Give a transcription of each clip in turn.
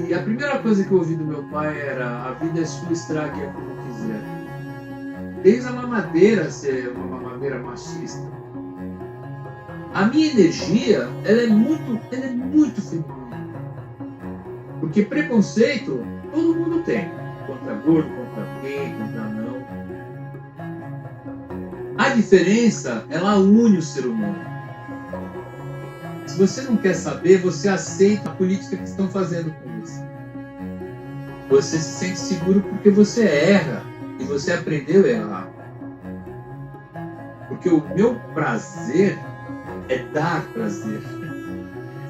E a primeira coisa que eu ouvi do meu pai era: a vida é sua, estrague-a como quiser. Desde a mamadeira ser uma mamadeira machista. A minha energia, ela é muito feminina. Porque preconceito, todo mundo tem. Contra gordo, contra gay, contra não. A diferença, ela une o ser humano. Se você não quer saber, você aceita a política que estão fazendo com você. Você se sente seguro porque você erra e você aprendeu a errar. Porque o meu prazer é dar prazer.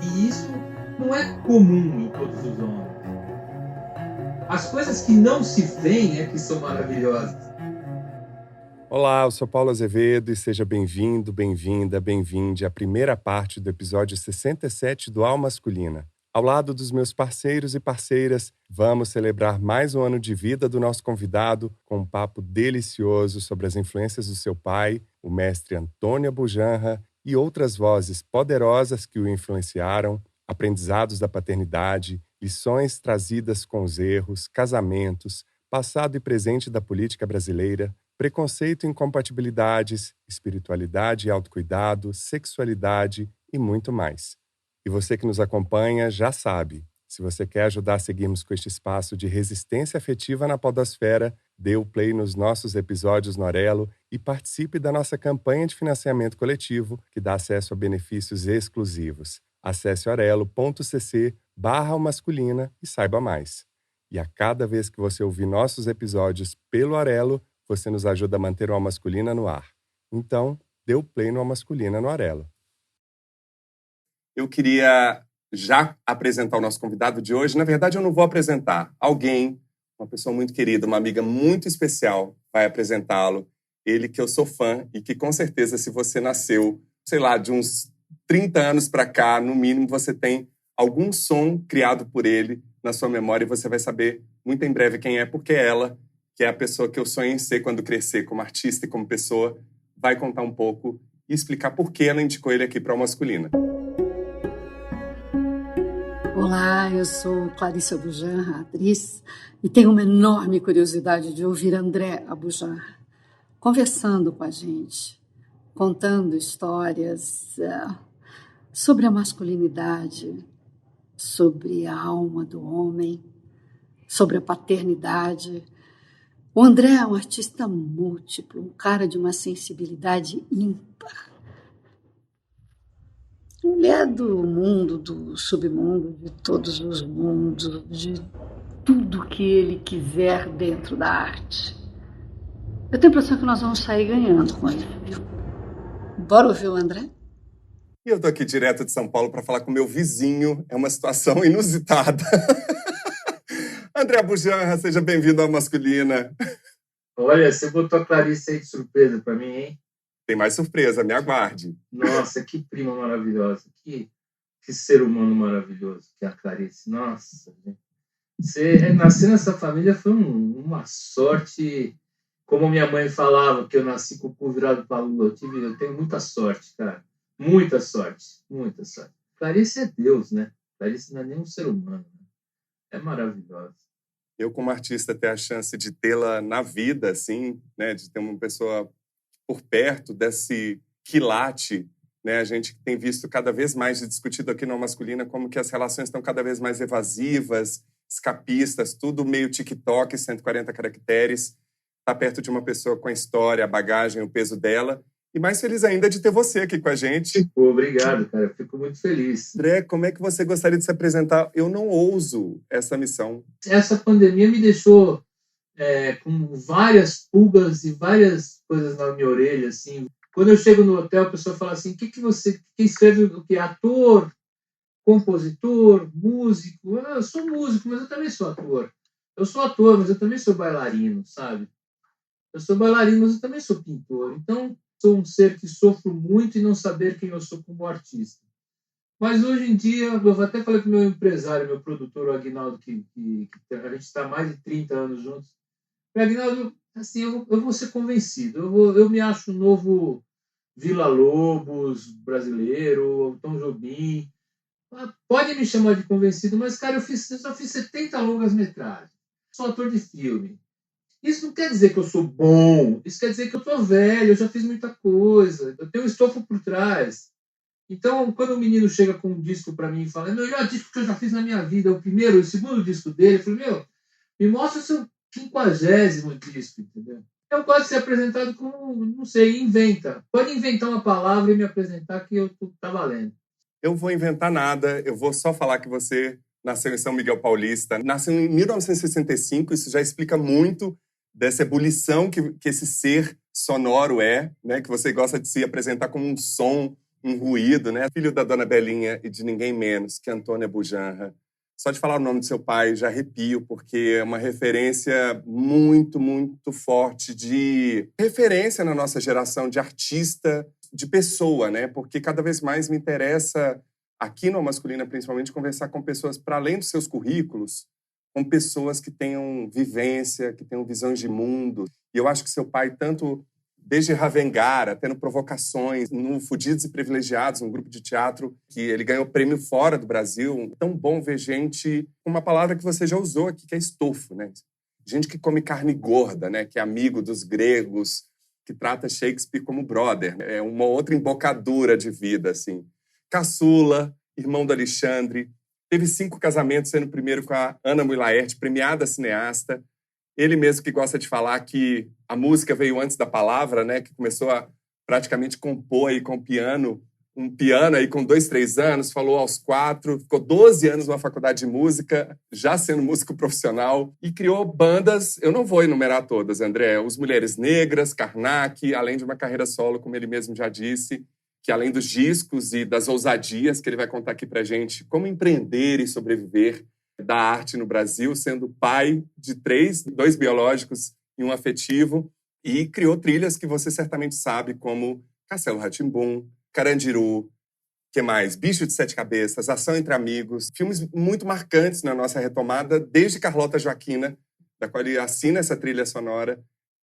E isso não é comum em todos os homens. As coisas que não se veem é que são maravilhosas. Olá, eu sou Paulo Azevedo e seja bem-vindo, bem-vinda, bem-vinde à primeira parte do episódio 67 do Alma Masculina. Ao lado dos meus parceiros e parceiras, vamos celebrar mais um ano de vida do nosso convidado com um papo delicioso sobre as influências do seu pai, o mestre Antônio Abujamra, e outras vozes poderosas que o influenciaram, aprendizados da paternidade, lições trazidas com os erros, casamentos, passado e presente da política brasileira, preconceito e incompatibilidades, espiritualidade e autocuidado, sexualidade e muito mais. E você que nos acompanha já sabe, se você quer ajudar a seguirmos com este espaço de resistência afetiva na podosfera, dê o play nos nossos episódios no Orelo e participe da nossa campanha de financiamento coletivo, que dá acesso a benefícios exclusivos. Acesse orelo.cc/masculina e saiba mais. E a cada vez que você ouvir nossos episódios pelo Orelo, você nos ajuda a manter o Alma Masculina no ar. Então, dê o play no Alma Masculina no Orelo. Eu queria já apresentar o nosso convidado de hoje. Na verdade, eu não vou apresentar alguém, uma pessoa muito querida, uma amiga muito especial, vai apresentá-lo. Ele que eu sou fã e que, com certeza, se você nasceu, sei lá, de uns 30 anos para cá, no mínimo, você tem algum som criado por ele na sua memória e você vai saber muito em breve quem é, porque ela, que é a pessoa que eu sonho em ser quando crescer como artista e como pessoa, vai contar um pouco e explicar por que ela indicou ele aqui para o Masculina. Olá, eu sou Clarice Abujamra, atriz, e tenho uma enorme curiosidade de ouvir André Abujamra conversando com a gente, contando histórias sobre a masculinidade, sobre a alma do homem, sobre a paternidade. O André é um artista múltiplo, um cara de uma sensibilidade ímpar. Ele é do mundo, do submundo, de todos os mundos, de tudo que ele quiser dentro da arte. Eu tenho a impressão que nós vamos sair ganhando com ele. Bora ouvir o André? E eu tô aqui direto de São Paulo para falar com meu vizinho. É uma situação inusitada. André Abujamra, seja bem-vindo à Masculina. Olha, você botou a Clarice aí de surpresa para mim, hein? Tem mais surpresa, me aguarde. Nossa, que prima maravilhosa. Que ser humano maravilhoso que é a Clarice. Nossa, gente. Você nascer nessa família foi uma sorte. Como minha mãe falava, que eu nasci com o cu virado para a lua. Eu tenho muita sorte, cara. Muita sorte. Muita sorte. Clarice é Deus, né? Clarice não é nem um ser humano. Né? É maravilhosa. Eu, como artista, ter a chance de tê-la na vida, assim, né? De ter uma pessoa por perto desse quilate, né? A gente tem visto cada vez mais discutido aqui no Masculina como que as relações estão cada vez mais evasivas, escapistas, tudo meio TikTok, 140 caracteres. Tá perto de uma pessoa com a história, a bagagem, o peso dela. E mais feliz ainda de ter você aqui com a gente. Obrigado, cara. Eu fico muito feliz. André, como é que você gostaria de se apresentar? Eu não ouso essa missão. Essa pandemia me deixou com várias pulgas e várias coisas na minha orelha, assim. Quando eu chego no hotel, a pessoa fala assim: que você que escreve o que? Ator, compositor, músico? Eu sou músico, mas eu também sou ator. Eu sou ator, mas eu também sou bailarino, sabe? Eu sou bailarino, mas eu também sou pintor. Então, sou um ser que sofro muito em não saber quem eu sou como artista. Mas hoje em dia, eu até falei com o meu empresário, meu produtor, o Aguinaldo, que a gente está há mais de 30 anos juntos. Aguinaldo, assim, eu vou ser convencido. Eu me acho um novo Villa-Lobos brasileiro, Tom Jobim. Pode me chamar de convencido, mas, cara, eu só fiz 70 longas-metragens. Sou ator de filme. Isso não quer dizer que eu sou bom, isso quer dizer que eu tô velho, eu já fiz muita coisa, eu tenho um estofo por trás. Então, quando o menino chega com um disco para mim e fala, é o melhor disco que eu já fiz na minha vida, o primeiro, o segundo disco dele, eu falei, me mostra o seu 50º disco, entendeu? Eu gosto de ser apresentado como, não sei, inventa. Pode inventar uma palavra e me apresentar que tá valendo. Eu vou inventar nada, eu vou só falar que você nasceu em São Miguel Paulista, nasceu em 1965, isso já explica muito dessa ebulição que esse ser sonoro é, né? Que você gosta de se apresentar como um som, um ruído, né? Filho da Dona Belinha e de ninguém menos que Antônia Bujanra. Só de falar o nome do seu pai já arrepio, porque é uma referência muito, muito forte de referência na nossa geração de artista, de pessoa, né? Porque cada vez mais me interessa, aqui no Masculina principalmente, conversar com pessoas, para além dos seus currículos, com pessoas que tenham vivência, que tenham visões de mundo. E eu acho que seu pai, tanto desde Ravengara, tendo provocações no Fudidos e Privilegiados, um grupo de teatro que ele ganhou prêmio fora do Brasil. Tão bom ver gente com uma palavra que você já usou aqui, que é estofo, né? Gente que come carne gorda, né? Que é amigo dos gregos, que trata Shakespeare como brother. É uma outra embocadura de vida, assim. Caçula, irmão do Alexandre, teve 5 casamentos, sendo o primeiro com a Ana Mui Laerte, premiada cineasta. Ele mesmo que gosta de falar que a música veio antes da palavra, né? Que começou a praticamente compor aí com piano, um piano aí com 2, 3 anos, falou aos 4, ficou 12 anos numa faculdade de música, já sendo músico profissional, e criou bandas, eu não vou enumerar todas, André, Os Mulheres Negras, Karnak, além de uma carreira solo, como ele mesmo já disse, que além dos discos e das ousadias que ele vai contar aqui pra gente, como empreender e sobreviver da arte no Brasil, sendo pai de 3, 2 biológicos e um afetivo, e criou trilhas que você certamente sabe, como Castelo Rá-Tim-Bum, Carandiru, que mais? Bicho de 7 Cabeças, Ação entre Amigos, filmes muito marcantes na nossa retomada, desde Carlota Joaquina, da qual ele assina essa trilha sonora.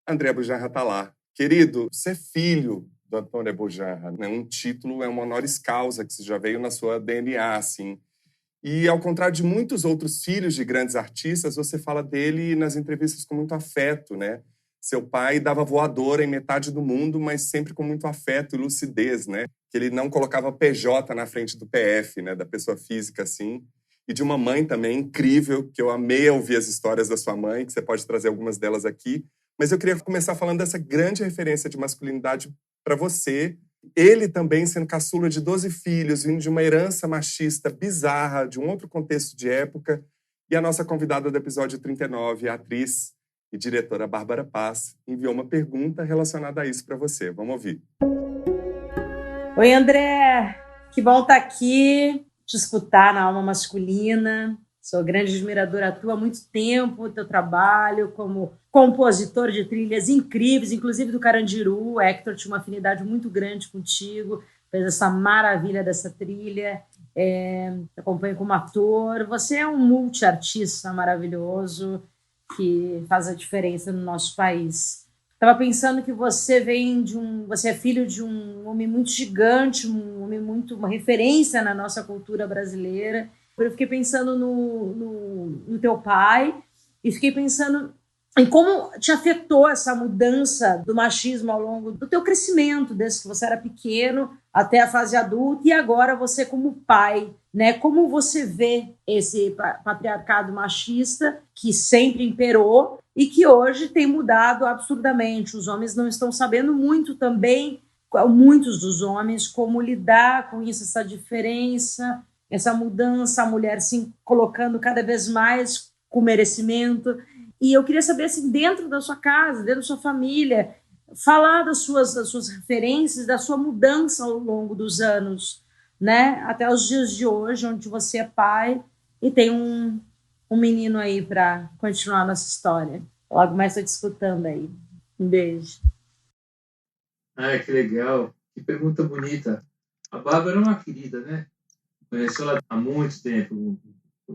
André Bujanra tá lá. Querido, você é filho do Antônio Bujanra, né? Um título é uma honoris causa que já veio na sua DNA, assim. E, ao contrário de muitos outros filhos de grandes artistas, você fala dele nas entrevistas com muito afeto, né? Seu pai dava voadora em metade do mundo, mas sempre com muito afeto e lucidez, né? Que ele não colocava PJ na frente do PF, né? Da pessoa física, assim. E de uma mãe também incrível, que eu amei ouvir as histórias da sua mãe, que você pode trazer algumas delas aqui. Mas eu queria começar falando dessa grande referência de masculinidade para você. Ele também sendo caçula de 12 filhos, vindo de uma herança machista bizarra, de um outro contexto de época. E a nossa convidada do episódio 39, a atriz e diretora Bárbara Paz, enviou uma pergunta relacionada a isso para você. Vamos ouvir. Oi, André. Que bom estar aqui, te escutar na Alma Masculina. Sou grande admiradora tua há muito tempo, teu trabalho como compositor de trilhas incríveis, inclusive do Carandiru. O Hector tinha uma afinidade muito grande contigo, fez essa maravilha dessa trilha. Te acompanho como ator. Você é um multiartista maravilhoso que faz a diferença no nosso país. Estava pensando que você você é filho de um homem muito gigante, um homem uma referência na nossa cultura brasileira. Eu fiquei pensando no teu pai e fiquei pensando em como te afetou essa mudança do machismo ao longo do teu crescimento, desde que você era pequeno até a fase adulta, e agora você como pai, né? Como você vê esse patriarcado machista que sempre imperou e que hoje tem mudado absurdamente. Os homens não estão sabendo muito também, muitos dos homens, como lidar com isso, essa diferença, essa mudança, a mulher se colocando cada vez mais com merecimento. E eu queria saber, assim, dentro da sua casa, dentro da sua família, falar das suas referências, da sua mudança ao longo dos anos, né? Até os dias de hoje, onde você é pai e tem um menino aí para continuar a nossa história. Logo mais estou te escutando aí. Um beijo. Ai, que legal. Que pergunta bonita. A Bárbara é uma querida, né? Conheço ela há muito tempo.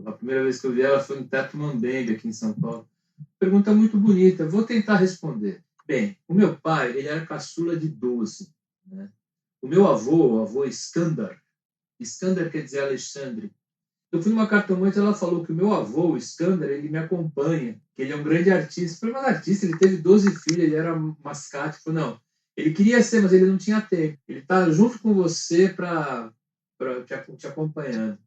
A primeira vez que eu vi ela foi no Teatro Mambembe, aqui em São Paulo. Pergunta muito bonita. Vou tentar responder. Bem, o meu pai, ele era caçula de 12, né? O meu avô, o avô Iskandar quer dizer Alexandre. Eu fui numa cartomante e ela falou que o meu avô, o Iskandar, ele me acompanha, que ele é um grande artista. Foi um artista, ele teve 12 filhos, ele era mascate. Falei, não, ele queria ser, mas ele não tinha tempo. Ele está junto com você para te acompanhando.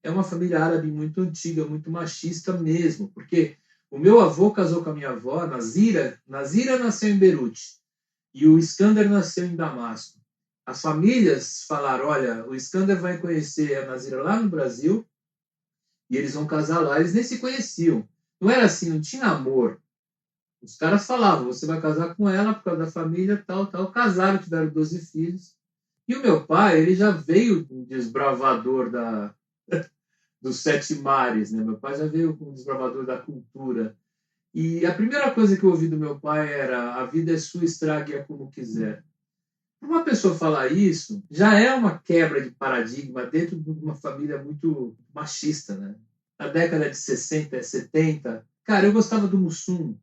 É uma família árabe muito antiga, muito machista mesmo, porque o meu avô casou com a minha avó, Nazira. Nazira nasceu em Beirute e o Iskandar nasceu em Damasco. As famílias falaram, olha, o Iskandar vai conhecer a Nazira lá no Brasil e eles vão casar lá. Eles nem se conheciam. Não era assim, não tinha amor. Os caras falavam, você vai casar com ela por causa da família, tal, tal. Casaram, tiveram 12 filhos. E o meu pai, ele já veio um desbravador dos 7 mares, né? Meu pai já veio um desbravador da cultura. E a primeira coisa que eu ouvi do meu pai era: a vida é sua, estrague-a como quiser. Para uma pessoa falar isso, já é uma quebra de paradigma dentro de uma família muito machista, né? Na década de 60, 70, cara, eu gostava do Mussum.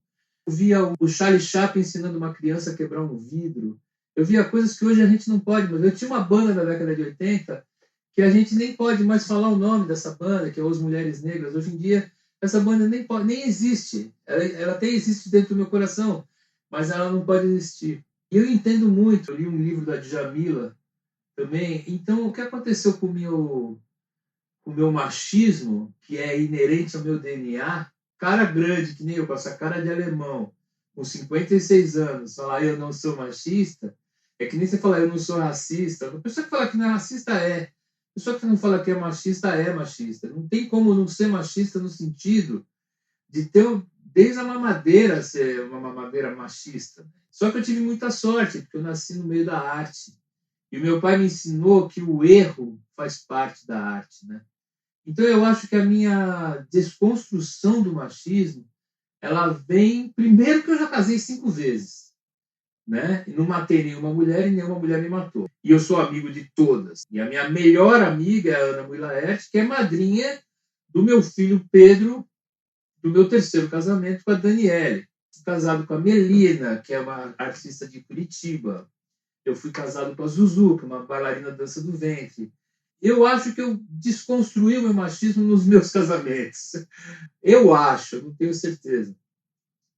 Eu via o Charlie Chaplin ensinando uma criança a quebrar um vidro. Eu via coisas que hoje a gente não pode, mas eu tinha uma banda na década de 80 que a gente nem pode mais falar o nome dessa banda, que é Os Mulheres Negras. Hoje em dia, essa banda nem existe. Ela até existe dentro do meu coração, mas ela não pode existir. E eu entendo muito. Eu li um livro da Djamila também. Então, o que aconteceu com o meu machismo, que é inerente ao meu DNA, cara grande, que nem eu, com essa cara de alemão, com 56 anos, falar eu não sou machista, é que nem você falar eu não sou racista. A pessoa que fala que não é racista é. A pessoa que não fala que é machista é machista. Não tem como não ser machista no sentido de ter, desde a mamadeira, ser uma mamadeira machista. Só que eu tive muita sorte, porque eu nasci no meio da arte. E o meu pai me ensinou que o erro faz parte da arte, né? Então eu acho que a minha desconstrução do machismo, ela vem primeiro que eu já casei 5 vezes, né? E não matei nenhuma mulher e nenhuma mulher me matou. E eu sou amigo de todas. E a minha melhor amiga é a Ana Mui Laerte, que é madrinha do meu filho Pedro, do meu 3º casamento com a Daniele. Fui casado com a Melina, que é uma artista de Curitiba. Eu fui casado com a Zuzu, que é uma bailarina da dança do ventre. Eu acho que eu desconstruí o meu machismo nos meus casamentos. Eu acho, eu não tenho certeza.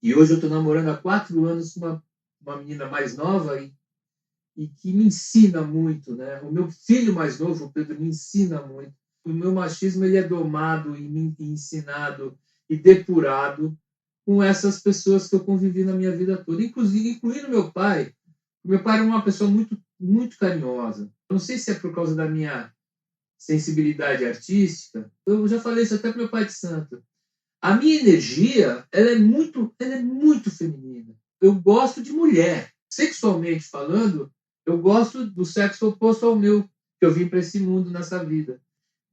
E hoje eu estou namorando há 4 anos com uma menina mais nova e que me ensina muito, né? O meu filho mais novo, o Pedro, me ensina muito. O meu machismo ele é domado e ensinado e depurado com essas pessoas que eu convivi na minha vida toda, incluindo meu pai. Meu pai era uma pessoa muito, muito carinhosa. Eu não sei se é por causa da minha sensibilidade artística. Eu já falei isso até para meu pai de santo. A minha energia, ela é muito feminina. Eu gosto de mulher. Sexualmente falando, eu gosto do sexo oposto ao meu, que eu vim para esse mundo nessa vida.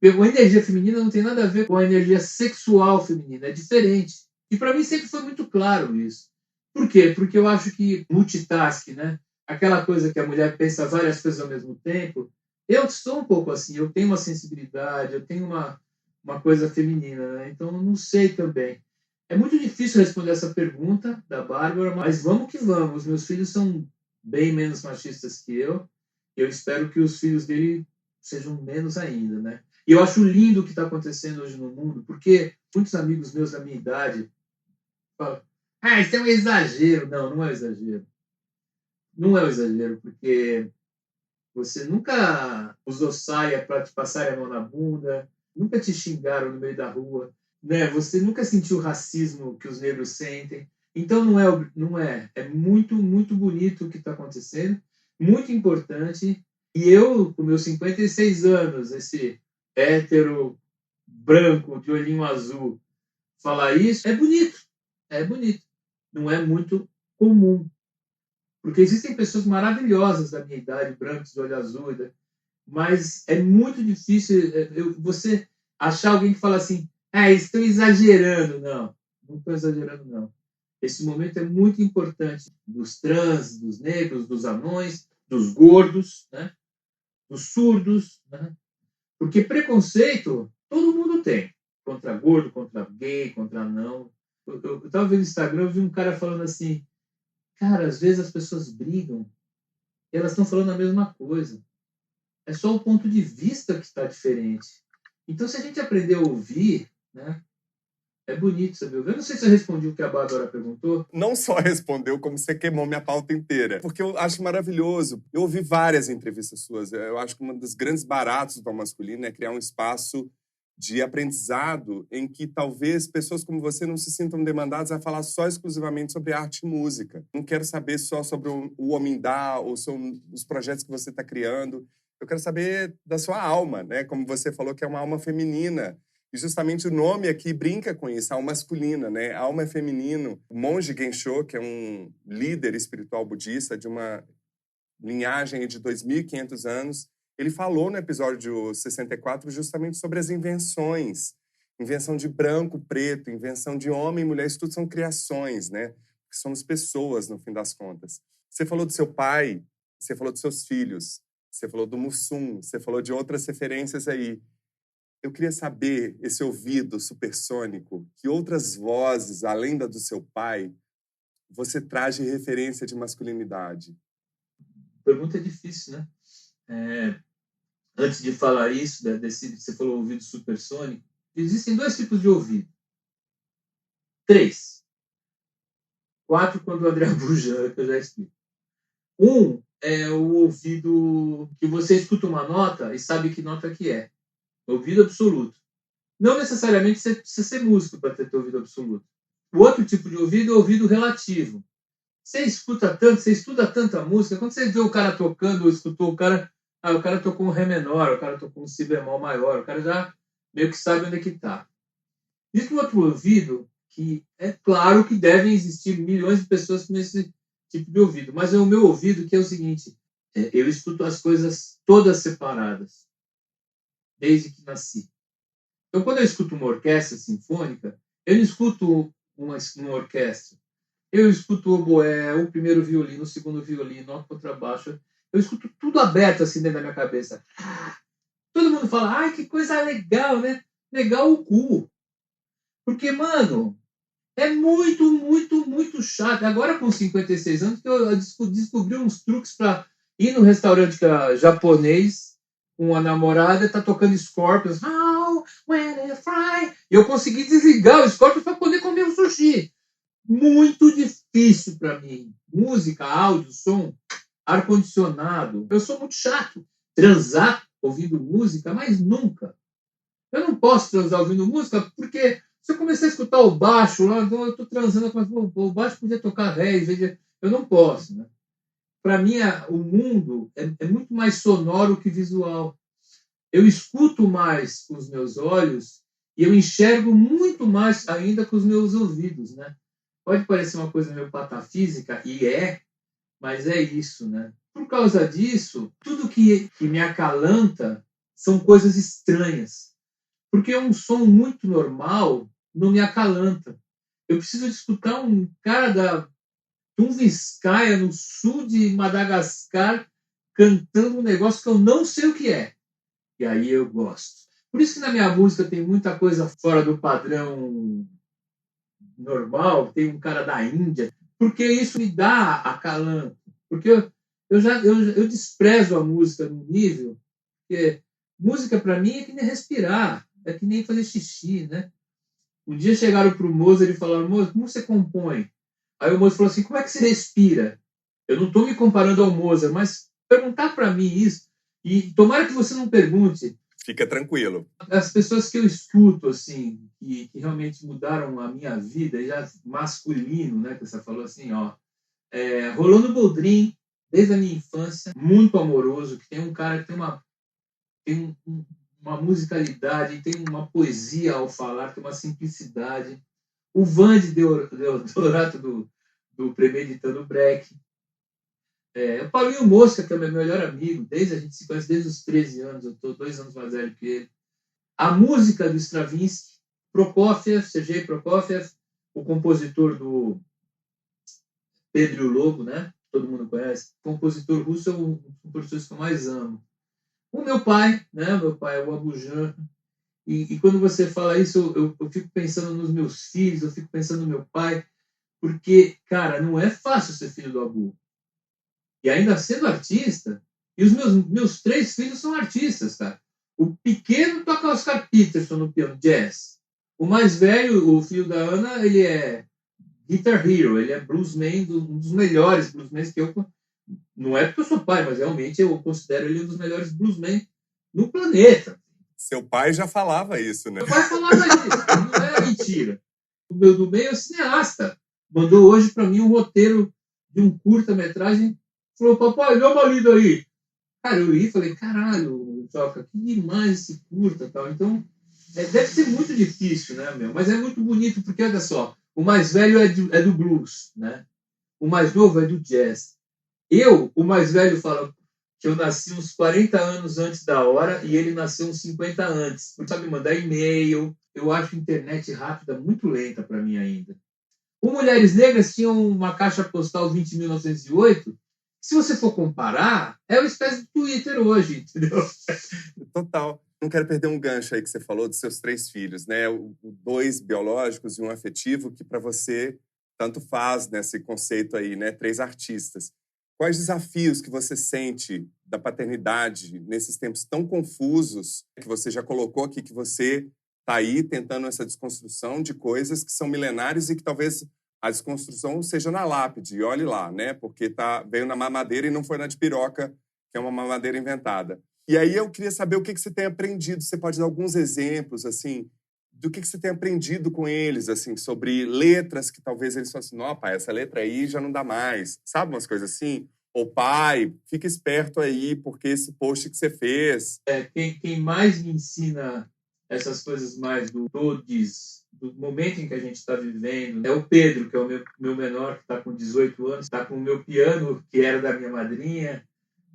A energia feminina não tem nada a ver com a energia sexual feminina, é diferente. E para mim sempre foi muito claro isso. Por quê? Porque eu acho que multitasking, né? Aquela coisa que a mulher pensa várias coisas ao mesmo tempo, eu sou um pouco assim, eu tenho uma sensibilidade, eu tenho uma coisa feminina, né? Então eu não sei também. É muito difícil responder essa pergunta da Bárbara, mas vamos que vamos. Os meus filhos são bem menos machistas que eu. Eu espero que os filhos dele sejam menos ainda, né? E eu acho lindo o que está acontecendo hoje no mundo, porque muitos amigos meus da minha idade falam: ah, isso é um exagero. Não, não é um exagero. Não é um exagero, porque você nunca usou saia para te passar a mão na bunda, nunca te xingaram no meio da rua, né? Você nunca sentiu o racismo que os negros sentem. Então é muito, muito bonito o que está acontecendo, muito importante. E eu, com meus 56 anos, esse hétero branco de olhinho azul, falar isso é bonito, é bonito. Não é muito comum. Porque existem pessoas maravilhosas da minha idade, brancos, de olho azul, mas é muito difícil você achar alguém que fala assim: ah, estão exagerando. Não, não estou exagerando, não. Esse momento é muito importante dos trans, dos negros, dos anões, dos gordos, né? Dos surdos, né? Porque preconceito todo mundo tem. Contra gordo, contra gay, contra anão. Eu estava vendo no Instagram, eu vi um cara falando assim: cara, às vezes as pessoas brigam. e elas estão falando a mesma coisa. É só o ponto de vista que está diferente. Então, se a gente aprender a ouvir, né, é bonito saber ouvir. Eu não sei se eu respondi o que a Bárbara perguntou. Não só respondeu, como você queimou minha pauta inteira. Porque eu acho maravilhoso. Eu ouvi várias entrevistas suas. Eu acho que um dos grandes baratos do masculino é criar um espaço de aprendizado em que talvez pessoas como você não se sintam demandadas a falar só exclusivamente sobre arte e música. Não quero saber só sobre o Omindá ou sobre os projetos que você está criando. Eu quero saber da sua alma, né? Como você falou, que é uma alma feminina. E justamente o nome aqui brinca com isso, alma masculina, né? A alma é feminino. O monge Gensho, que é um líder espiritual budista de uma linhagem de 2.500 anos, ele falou no episódio 64 justamente sobre as invenções. Invenção de branco, preto, invenção de homem e mulher, isso tudo são criações, né? Somos pessoas, no fim das contas. Você falou do seu pai, você falou dos seus filhos, você falou do Mussum, você falou de outras referências aí. Eu queria saber, esse ouvido supersônico, que outras vozes, além da do seu pai, você traz de referência de masculinidade? Pergunta difícil, né? Antes de falar isso, você falou ouvido supersônico, existem 2 tipos de ouvido. 3. 4 quando o André Bujan, que eu já explico. 1 é o ouvido que você escuta uma nota e sabe que nota que é. Ouvido absoluto. Não necessariamente você precisa ser músico para ter ouvido absoluto. O outro tipo de ouvido é o ouvido relativo. Você escuta tanto, você estuda tanta música, quando você vê o cara tocando, ou escutou o cara tocou um Ré menor, o cara tocou um Si bemol maior, o cara já meio que sabe onde é que está. Existe um outro ouvido que é claro que devem existir milhões de pessoas com esse tipo de ouvido, mas é o meu ouvido que é o seguinte, eu escuto as coisas todas separadas, desde que nasci. Então, quando eu escuto uma orquestra sinfônica, eu não escuto uma orquestra. Eu escuto o oboé, o primeiro violino, o segundo violino, o contrabaixo. Eu escuto tudo aberto assim dentro da minha cabeça. Todo mundo fala, ai, que coisa legal, né? Legal o cu. Porque, mano, é muito, muito, muito chato. Agora, com 56 anos, que eu descobri uns truques para ir no restaurante japonês com a namorada, tá tocando Scorpions. How, when I fly. E eu consegui desligar o Scorpions para poder comer um sushi. Muito difícil para mim. Música, áudio, som, ar-condicionado. Eu sou muito chato. Transar ouvindo música, mas nunca. Eu não posso transar ouvindo música porque se eu começar a escutar o baixo lá, eu estou transando, o baixo podia tocar ré, eu não posso. Né? Para mim, o mundo é muito mais sonoro que visual. Eu escuto mais com os meus olhos e eu enxergo muito mais ainda com os meus ouvidos, né? Pode parecer uma coisa meio patafísica, e mas é isso, né? Por causa disso, tudo que me acalanta são coisas estranhas. Porque um som muito normal não me acalanta. Eu preciso de escutar um cara da Tunguskaya, no sul de Madagascar, cantando um negócio que eu não sei o que é. E aí eu gosto. Por isso que na minha música tem muita coisa fora do padrão normal, tem um cara da Índia, porque isso me dá acalanto. Porque eu desprezo a música no nível que música para mim é que nem respirar, é que nem fazer xixi, né? Um dia chegaram para o Mozart e falaram, Mozart, como você compõe? Aí o Mozart falou assim, como é que você respira? Eu não estou me comparando ao Mozart, mas perguntar para mim isso, e tomara que você não pergunte. Fica tranquilo. As pessoas que eu escuto, assim, que realmente mudaram a minha vida, já masculino, né, que você falou assim, ó, Rolando Boldrin, desde a minha infância, muito amoroso, que tem um cara que tem uma musicalidade, tem uma poesia ao falar, tem uma simplicidade. O Vande Deodato do Premeditando Brecht. O Paulinho Mosca, que é meu melhor amigo, a gente se conhece desde os 13 anos, eu estou 2 anos mais velho que ele. A música do Stravinsky, Prokofiev, Sergei Prokofiev, o compositor do Pedro e o Lobo, né? Todo mundo conhece. O compositor russo é um dos compositores que eu mais amo. O meu pai, né? Meu pai é o Abu Janra. E quando você fala isso, eu fico pensando nos meus filhos, eu fico pensando no meu pai, porque, cara, não é fácil ser filho do Abu. E ainda sendo artista, e os meus 3 filhos são artistas, cara. O pequeno toca Oscar Peterson no piano, jazz. O mais velho, o filho da Ana, ele é guitar hero, ele é bluesman, um dos melhores bluesmen que eu... Não é porque eu sou pai, mas realmente eu considero ele um dos melhores bluesmen no planeta. Seu pai já falava isso, né? Meu pai falava isso, não é mentira. O meu do meio é cineasta. Mandou hoje para mim um roteiro de um curta-metragem. Falou, papai, dá uma lida aí. Cara, eu li e falei, caralho, Joca, que demais esse curta. Tal. Então, deve ser muito difícil, né, meu? Mas é muito bonito, porque, olha só, o mais velho é do blues, né? O mais novo é do jazz. O mais velho, fala que eu nasci uns 40 anos antes da hora e ele nasceu uns 50 antes. Porque sabe mandar e-mail. Eu acho a internet rápida muito lenta para mim ainda. O Mulheres Negras tinha uma caixa postal 20.908. Se você for comparar, é uma espécie de Twitter hoje, entendeu? Total. Não quero perder um gancho aí que você falou dos seus 3 filhos, né? 2 biológicos e um afetivo, que para você tanto faz nesse conceito aí, né? 3 artistas. Quais desafios que você sente da paternidade nesses tempos tão confusos que você já colocou aqui, que você está aí tentando essa desconstrução de coisas que são milenares e que talvez a desconstrução seja na lápide, e olhe lá, né? Porque veio na mamadeira e não foi na de piroca, que é uma mamadeira inventada. E aí eu queria saber o que você tem aprendido. Você pode dar alguns exemplos, assim, do que você tem aprendido com eles, assim, sobre letras que talvez eles falam assim, não, pai, essa letra aí já não dá mais. Sabe umas coisas assim? Ou, pai, fica esperto aí, porque esse post que você fez... Quem mais me ensina essas coisas mais do momento em que a gente está vivendo, é o Pedro, que é o meu menor, que está com 18 anos, está com o meu piano, que era da minha madrinha,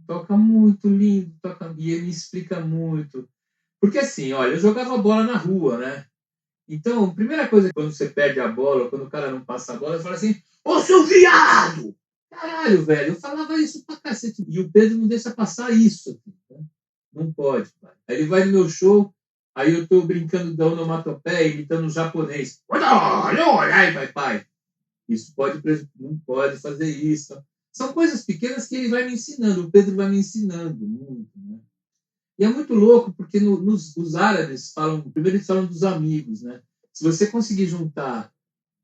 toca muito lindo, e ele me explica muito. Porque assim, olha, eu jogava bola na rua, né? Então, a primeira coisa, quando você perde a bola, quando o cara não passa a bola, eu falo assim, ô seu viado! Caralho, velho, eu falava isso pra cacete. E o Pedro não deixa passar isso. Né? Não pode, pai. Aí ele vai no meu show, aí eu tô brincando da onomatopeia, imitando japonês. Aí vai, pai. Isso não pode fazer isso. São coisas pequenas que ele vai me ensinando, o Pedro vai me ensinando muito, né? E é muito louco, porque os árabes falam, primeiro eles falam dos amigos, né? Se você conseguir juntar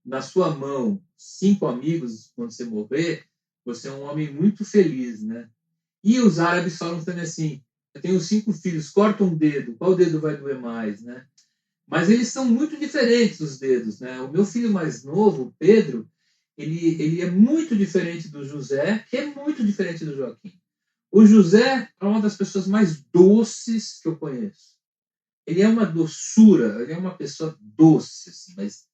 na sua mão 5 amigos quando você morrer, você é um homem muito feliz, né? E os árabes falam também assim, eu tenho 5 filhos, corta um dedo, qual dedo vai doer mais, né? Mas eles são muito diferentes, os dedos, né? O meu filho mais novo, o Pedro, ele é muito diferente do José, que é muito diferente do Joaquim. O José é uma das pessoas mais doces que eu conheço. Ele é uma doçura, ele é uma pessoa doce, assim, mas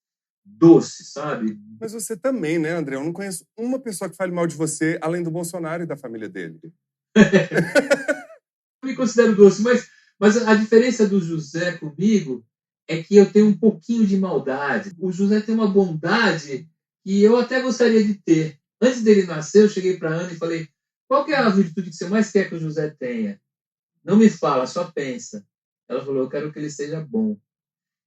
doce, sabe? Mas você também, né, André? Eu não conheço uma pessoa que fale mal de você, além do Bolsonaro e da família dele. Eu me considero doce, mas a diferença do José comigo é que eu tenho um pouquinho de maldade. O José tem uma bondade que eu até gostaria de ter. Antes dele nascer, eu cheguei para a Ana e falei, qual que é a virtude que você mais quer que o José tenha? Não me fala, só pensa. Ela falou, eu quero que ele seja bom.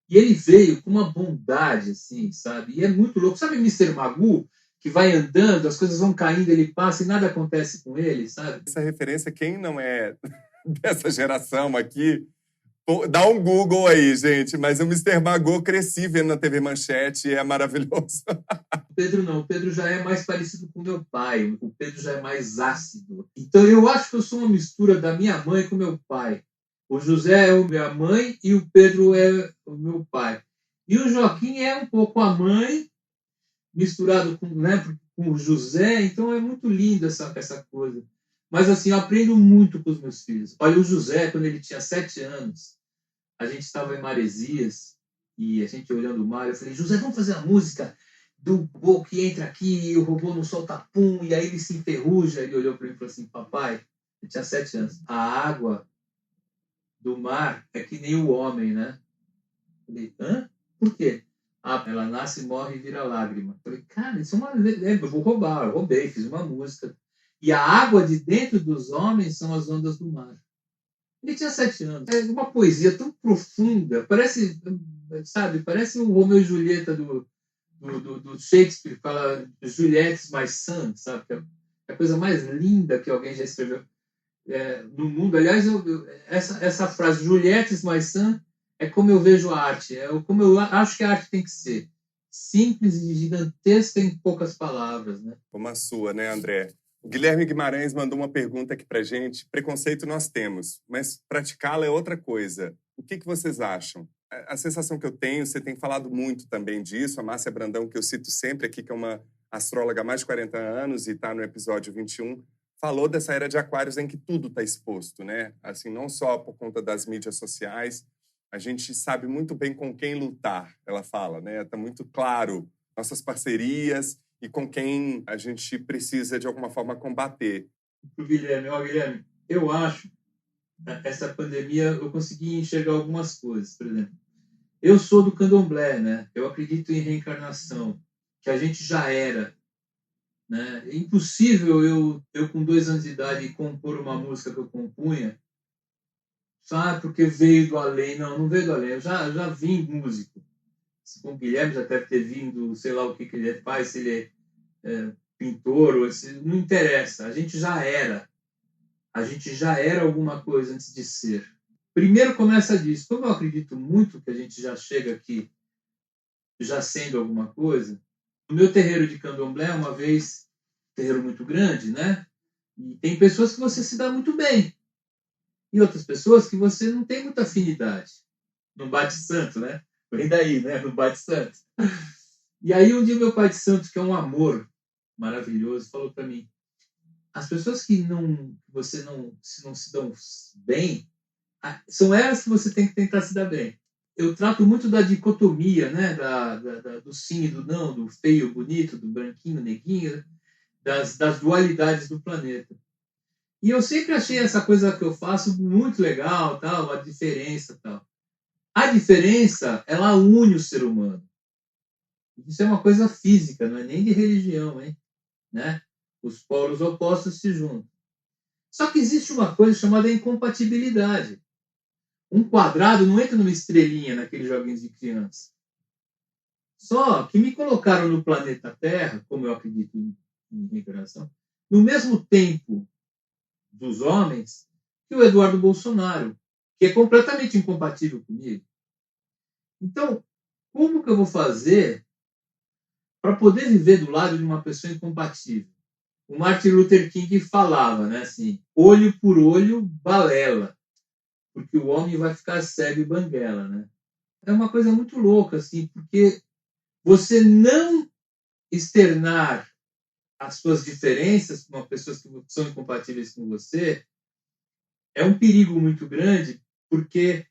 E ele veio com uma bondade, assim, sabe? E é muito louco. Sabe Mr. Magoo, que vai andando, as coisas vão caindo, ele passa e nada acontece com ele, sabe? Essa referência, quem não é dessa geração aqui, dá um Google aí, gente. Mas o Mr. Magoo cresci vendo na TV Manchete e é maravilhoso. O Pedro não. O Pedro já é mais parecido com meu pai. O Pedro já é mais ácido. Então eu acho que eu sou uma mistura da minha mãe com meu pai. O José é a minha mãe e o Pedro é o meu pai. E o Joaquim é um pouco a mãe misturado com o José. Então é muito lindo essa coisa. Mas assim, eu aprendo muito com os meus filhos. Olha, o José, quando ele tinha 7 anos, a gente estava em Maresias e a gente olhando o mar, eu falei, José, vamos fazer a música do robô que entra aqui e o robô não solta pum, e aí ele se enferruja. Ele olhou para mim e falou assim, papai, eu tinha 7 anos, a água do mar é que nem o homem, né? Eu falei, hã? Por quê? Ah, ela nasce, morre e vira lágrima. Eu falei, cara, isso é uma... Eu vou roubar. Eu roubei, fiz uma música. E a água de dentro dos homens são as ondas do mar. Ele tinha 7 anos. É uma poesia tão profunda. Parece, sabe, parece o Romeu e Julieta do Shakespeare, fala Juliette my son, sabe? É a coisa mais linda que alguém já escreveu no mundo. Aliás, essa frase, Juliette Maissan, é como eu vejo a arte, como eu acho que a arte tem que ser. Simples e gigantesca em poucas palavras, né? Como a sua, né, André? O Guilherme Guimarães mandou uma pergunta aqui pra gente. Preconceito nós temos, mas praticá-lo é outra coisa. O que vocês acham? A sensação que eu tenho, você tem falado muito também disso, a Márcia Brandão, que eu cito sempre aqui, que é uma astróloga há mais de 40 anos e está no episódio 21, falou dessa era de aquários em que tudo está exposto, né? Assim, não só por conta das mídias sociais, a gente sabe muito bem com quem lutar, ela fala, né? Está muito claro nossas parcerias e com quem a gente precisa, de alguma forma, combater. Guilherme, eu acho essa pandemia eu consegui enxergar algumas coisas. Por exemplo, eu sou do candomblé, né? Eu acredito em reencarnação, que a gente já era. Né? É impossível eu com 2 anos de idade, compor uma música que eu compunha, sabe? Porque veio do além. Não veio do além. Eu já vim músico. Com o Guilherme já deve ter vindo, sei lá o que ele faz, se ele é pintor, ou não interessa. A gente já era. A gente já era alguma coisa antes de ser. Primeiro começa disso. Como eu acredito muito que a gente já chega aqui já sendo alguma coisa, no meu terreiro de candomblé, uma vez, terreiro muito grande, né? E tem pessoas que você se dá muito bem. E outras pessoas que você não tem muita afinidade. Não bate santo, né? Vem daí, né? Não bate santo. E aí um dia meu pai de santo, que é um amor maravilhoso, falou para mim: as pessoas que você não se dão bem, são elas que você tem que tentar se dar bem. Eu trato muito da dicotomia, né? Do sim e do não, do feio, bonito, do branquinho, neguinho, das dualidades do planeta. E eu sempre achei essa coisa que eu faço muito legal, tal, a diferença, tal. A diferença, ela une o ser humano. Isso é uma coisa física, não é nem de religião, hein? Né? Os polos opostos se juntam. Só que existe uma coisa chamada incompatibilidade. Um quadrado não entra numa estrelinha naqueles joguinhos de criança. Só que me colocaram no planeta Terra, como eu acredito em reencarnação, no mesmo tempo dos homens que o Eduardo Bolsonaro, que é completamente incompatível comigo. Então, como que eu vou fazer para poder viver do lado de uma pessoa incompatível? O Martin Luther King falava, né, assim, olho por olho, balela, porque o homem vai ficar cego e banguela, né? É uma coisa muito louca, assim, porque você não externar as suas diferenças com pessoas que são incompatíveis com você é um perigo muito grande, porque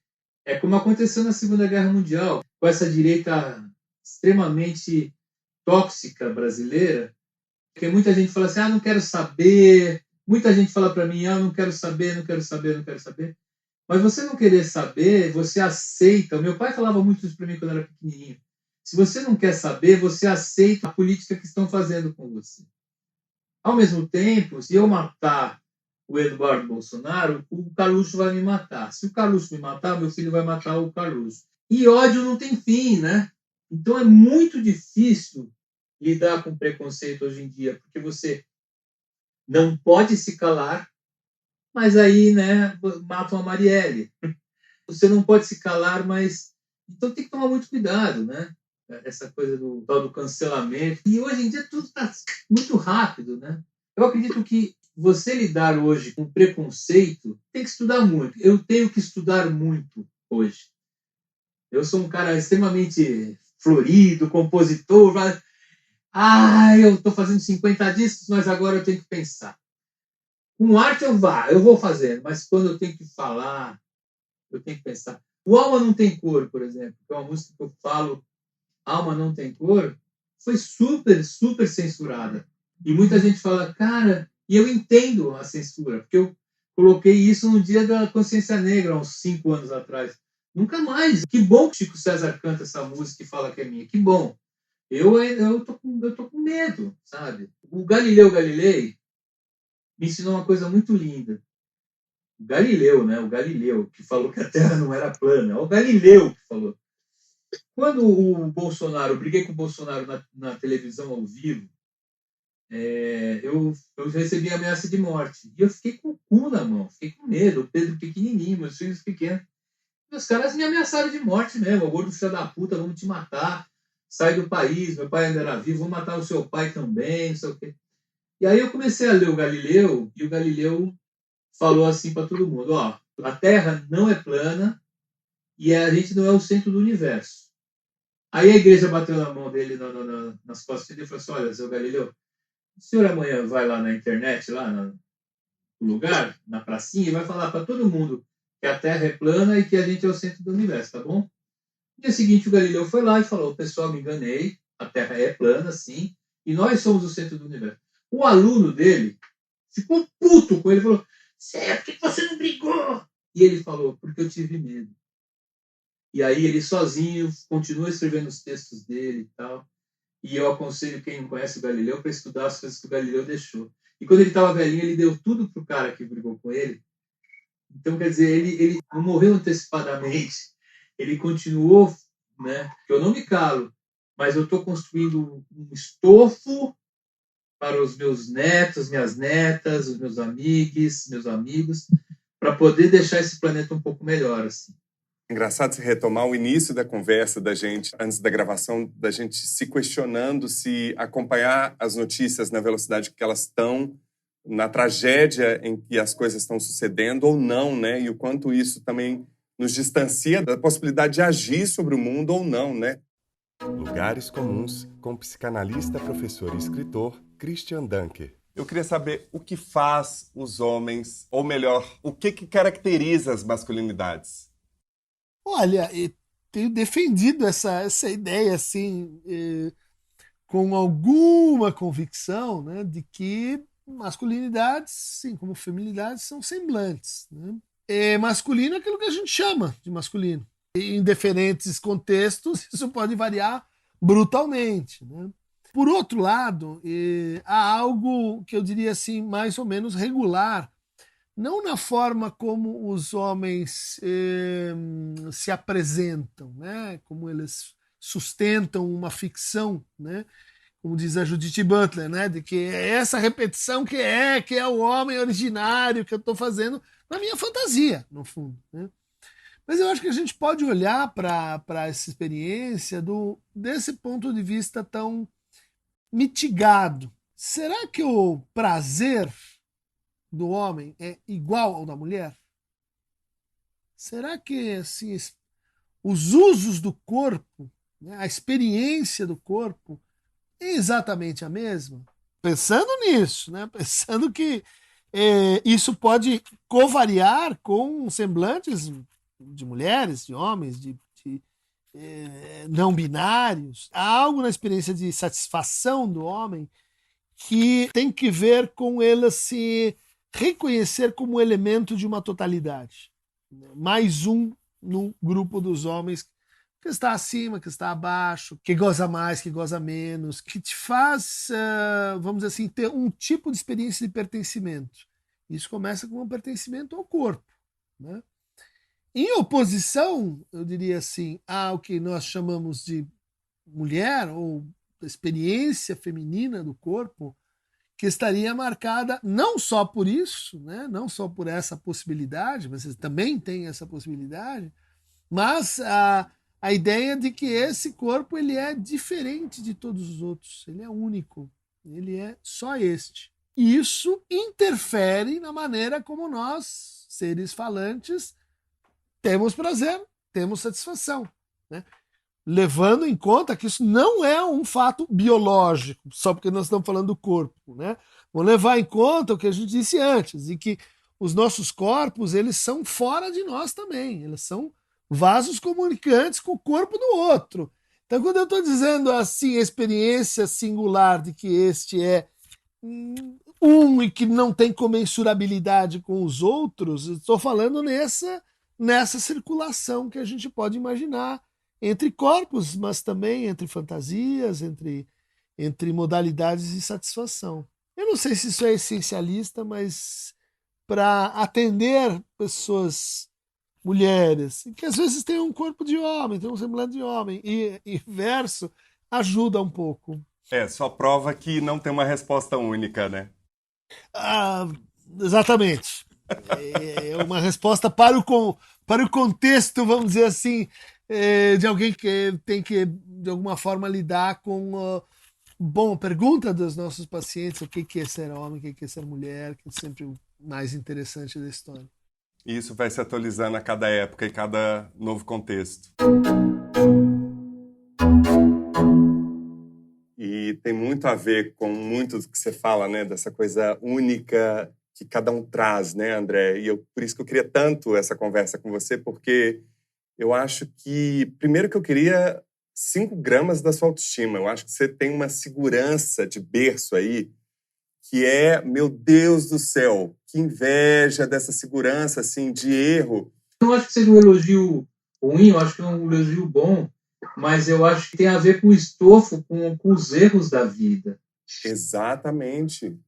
é como aconteceu na Segunda Guerra Mundial, com essa direita extremamente tóxica brasileira, que muita gente fala assim, não quero saber, muita gente fala para mim, não quero saber, não quero saber, não quero saber. Mas você não querer saber, você aceita. O meu pai falava muito isso para mim quando eu era pequenininho. Se você não quer saber, você aceita a política que estão fazendo com você. Ao mesmo tempo, se eu matar o Eduardo Bolsonaro, o Carluxo vai me matar. Se o Carluxo me matar, meu filho vai matar o Carluxo. E ódio não tem fim, né? Então é muito difícil lidar com preconceito hoje em dia, porque você não pode se calar, mas aí, né, matam a Marielle. Você não pode se calar, mas... Então tem que tomar muito cuidado, né? Essa coisa do tal do cancelamento. E hoje em dia tudo está muito rápido, né? Eu acredito que você lidar hoje com preconceito tem que estudar muito. Eu tenho que estudar muito hoje. Eu sou um cara extremamente florido, compositor. Eu estou fazendo 50 discos, mas agora eu tenho que pensar. Com arte eu vou fazendo, mas quando eu tenho que falar, eu tenho que pensar. O Alma Não Tem Cor, por exemplo, que é uma música que eu falo, Alma Não Tem Cor, foi super, super censurada. E muita gente fala, cara, e eu entendo a censura, porque eu coloquei isso no dia da Consciência Negra, há uns 5 anos atrás. Nunca mais. Que bom que Chico César canta essa música e fala que é minha. Que bom. Eu tô com medo, sabe? O Galileu Galilei me ensinou uma coisa muito linda. O Galileu, né? O Galileu, que falou que a Terra não era plana. É o Galileu que falou. Quando o Bolsonaro, eu briguei com o Bolsonaro na televisão ao vivo, eu recebi ameaça de morte. E eu fiquei com o cu na mão, fiquei com medo. O Pedro pequenininho, meus filhos pequenos. E os caras me ameaçaram de morte mesmo. O gordo filho da puta, vamos te matar. Sai do país, meu pai ainda era vivo, vou matar o seu pai também, não sei o quê. E aí eu comecei a ler o Galileu, e o Galileu falou assim para todo mundo, ó, a Terra não é plana e a gente não é o centro do universo. Aí a igreja bateu na mão dele nas costas dele e falou assim, olha, seu Galileu, o senhor amanhã vai lá na internet, lá no lugar, na pracinha, e vai falar para todo mundo que a Terra é plana e que a gente é o centro do universo, tá bom? No dia seguinte, o Galileu foi lá e falou, pessoal, me enganei, a Terra é plana, sim, e nós somos o centro do universo. O aluno dele ficou puto com ele, falou, por que você não brigou? E ele falou, porque eu tive medo. E aí ele sozinho continua escrevendo os textos dele e tal. E eu aconselho quem não conhece o Galileu para estudar as coisas que o Galileu deixou. E quando ele estava velhinho, ele deu tudo pro cara que brigou com ele. Então, quer dizer, ele não morreu antecipadamente. Ele continuou, né? Eu não me calo, mas eu estou construindo um estofo para os meus netos, minhas netas, os meus amigos, para poder deixar esse planeta um pouco melhor, assim. Engraçado se retomar o início da conversa da gente, antes da gravação, da gente se questionando se acompanhar as notícias na velocidade que elas estão, na tragédia em que as coisas estão sucedendo ou não, né? E o quanto isso também nos distancia da possibilidade de agir sobre o mundo ou não, né? Lugares Comuns, com o psicanalista, professor e escritor Christian Dunker. Eu queria saber o que faz os homens, ou melhor, o que caracteriza as masculinidades? Olha, tenho defendido essa ideia assim, com alguma convicção, né, de que masculinidades, sim, como feminilidades, são semblantes. Né? Masculino é aquilo que a gente chama de masculino. Em diferentes contextos, isso pode variar brutalmente. Né? Por outro lado, há algo que eu diria assim, mais ou menos regular, não na forma como os homens se apresentam, né? Como eles sustentam uma ficção, né? Como diz a Judith Butler, né? De que é essa repetição que é o homem originário que eu estou fazendo na minha fantasia, no fundo. Né? Mas eu acho que a gente pode olhar para essa experiência desse ponto de vista tão mitigado. Será que o prazer do homem é igual ao da mulher? Será que assim, os usos do corpo, né, a experiência do corpo é exatamente a mesma? Pensando nisso, né, pensando que isso pode covariar com semblantes de mulheres, de homens, de não binários. Há algo na experiência de satisfação do homem que tem que ver com ele se reconhecer como elemento de uma totalidade. Mais um no grupo dos homens que está acima, que está abaixo, que goza mais, que goza menos, que te faz, vamos dizer assim, ter um tipo de experiência de pertencimento. Isso começa com um pertencimento ao corpo. Né? Em oposição, eu diria assim, ao que nós chamamos de mulher, ou experiência feminina do corpo, que estaria marcada não só por isso, né? Não só por essa possibilidade, mas também tem essa possibilidade, mas a ideia de que esse corpo ele é diferente de todos os outros, ele é único, ele é só este. E isso interfere na maneira como nós, seres falantes, temos prazer, temos satisfação. Né? Levando em conta que isso não é um fato biológico, só porque nós estamos falando do corpo. Né? Vamos levar em conta o que a gente disse antes, e que os nossos corpos eles são fora de nós também, eles são vasos comunicantes com o corpo do outro. Então, quando eu estou dizendo assim, a experiência singular de que este é e que não tem comensurabilidade com os outros, estou falando nessa circulação que a gente pode imaginar entre corpos, mas também entre fantasias, entre modalidades de satisfação. Eu não sei se isso é essencialista, mas para atender pessoas, mulheres, que às vezes têm um corpo de homem, têm um semblante de homem, e inverso, ajuda um pouco. Só prova que não tem uma resposta única, né? Exatamente. É uma resposta para o contexto, vamos dizer assim, de alguém que tem que, de alguma forma, lidar com... Bom, pergunta dos nossos pacientes o que é ser homem, o que é ser mulher, que é sempre o mais interessante da história. E isso vai se atualizando a cada época e cada novo contexto. E tem muito a ver com muito do que você fala, né? Dessa coisa única que cada um traz, né, André? E por isso que eu queria tanto essa conversa com você, porque eu acho que, primeiro que eu queria 5 gramas da sua autoestima. Eu acho que você tem uma segurança de berço aí que é, meu Deus do céu, que inveja dessa segurança, assim, de erro. Eu não acho que seja um elogio ruim, eu acho que é um elogio bom, mas eu acho que tem a ver com o estofo, com os erros da vida. Exatamente.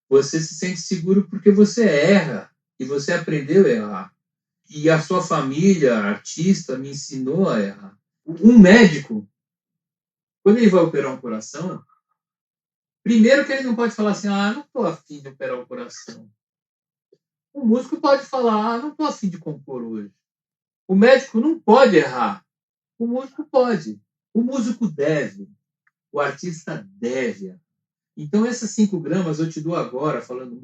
Você se sente seguro porque você erra, e você aprendeu a errar. E a sua família, artista, me ensinou a errar. Um médico, quando ele vai operar um coração, primeiro que ele não pode falar assim, não estou afim de operar o coração. O músico pode falar, não estou afim de compor hoje. O médico não pode errar. O músico pode. O músico deve. O artista deve. Então, essas 5 gramas eu te dou agora, falando,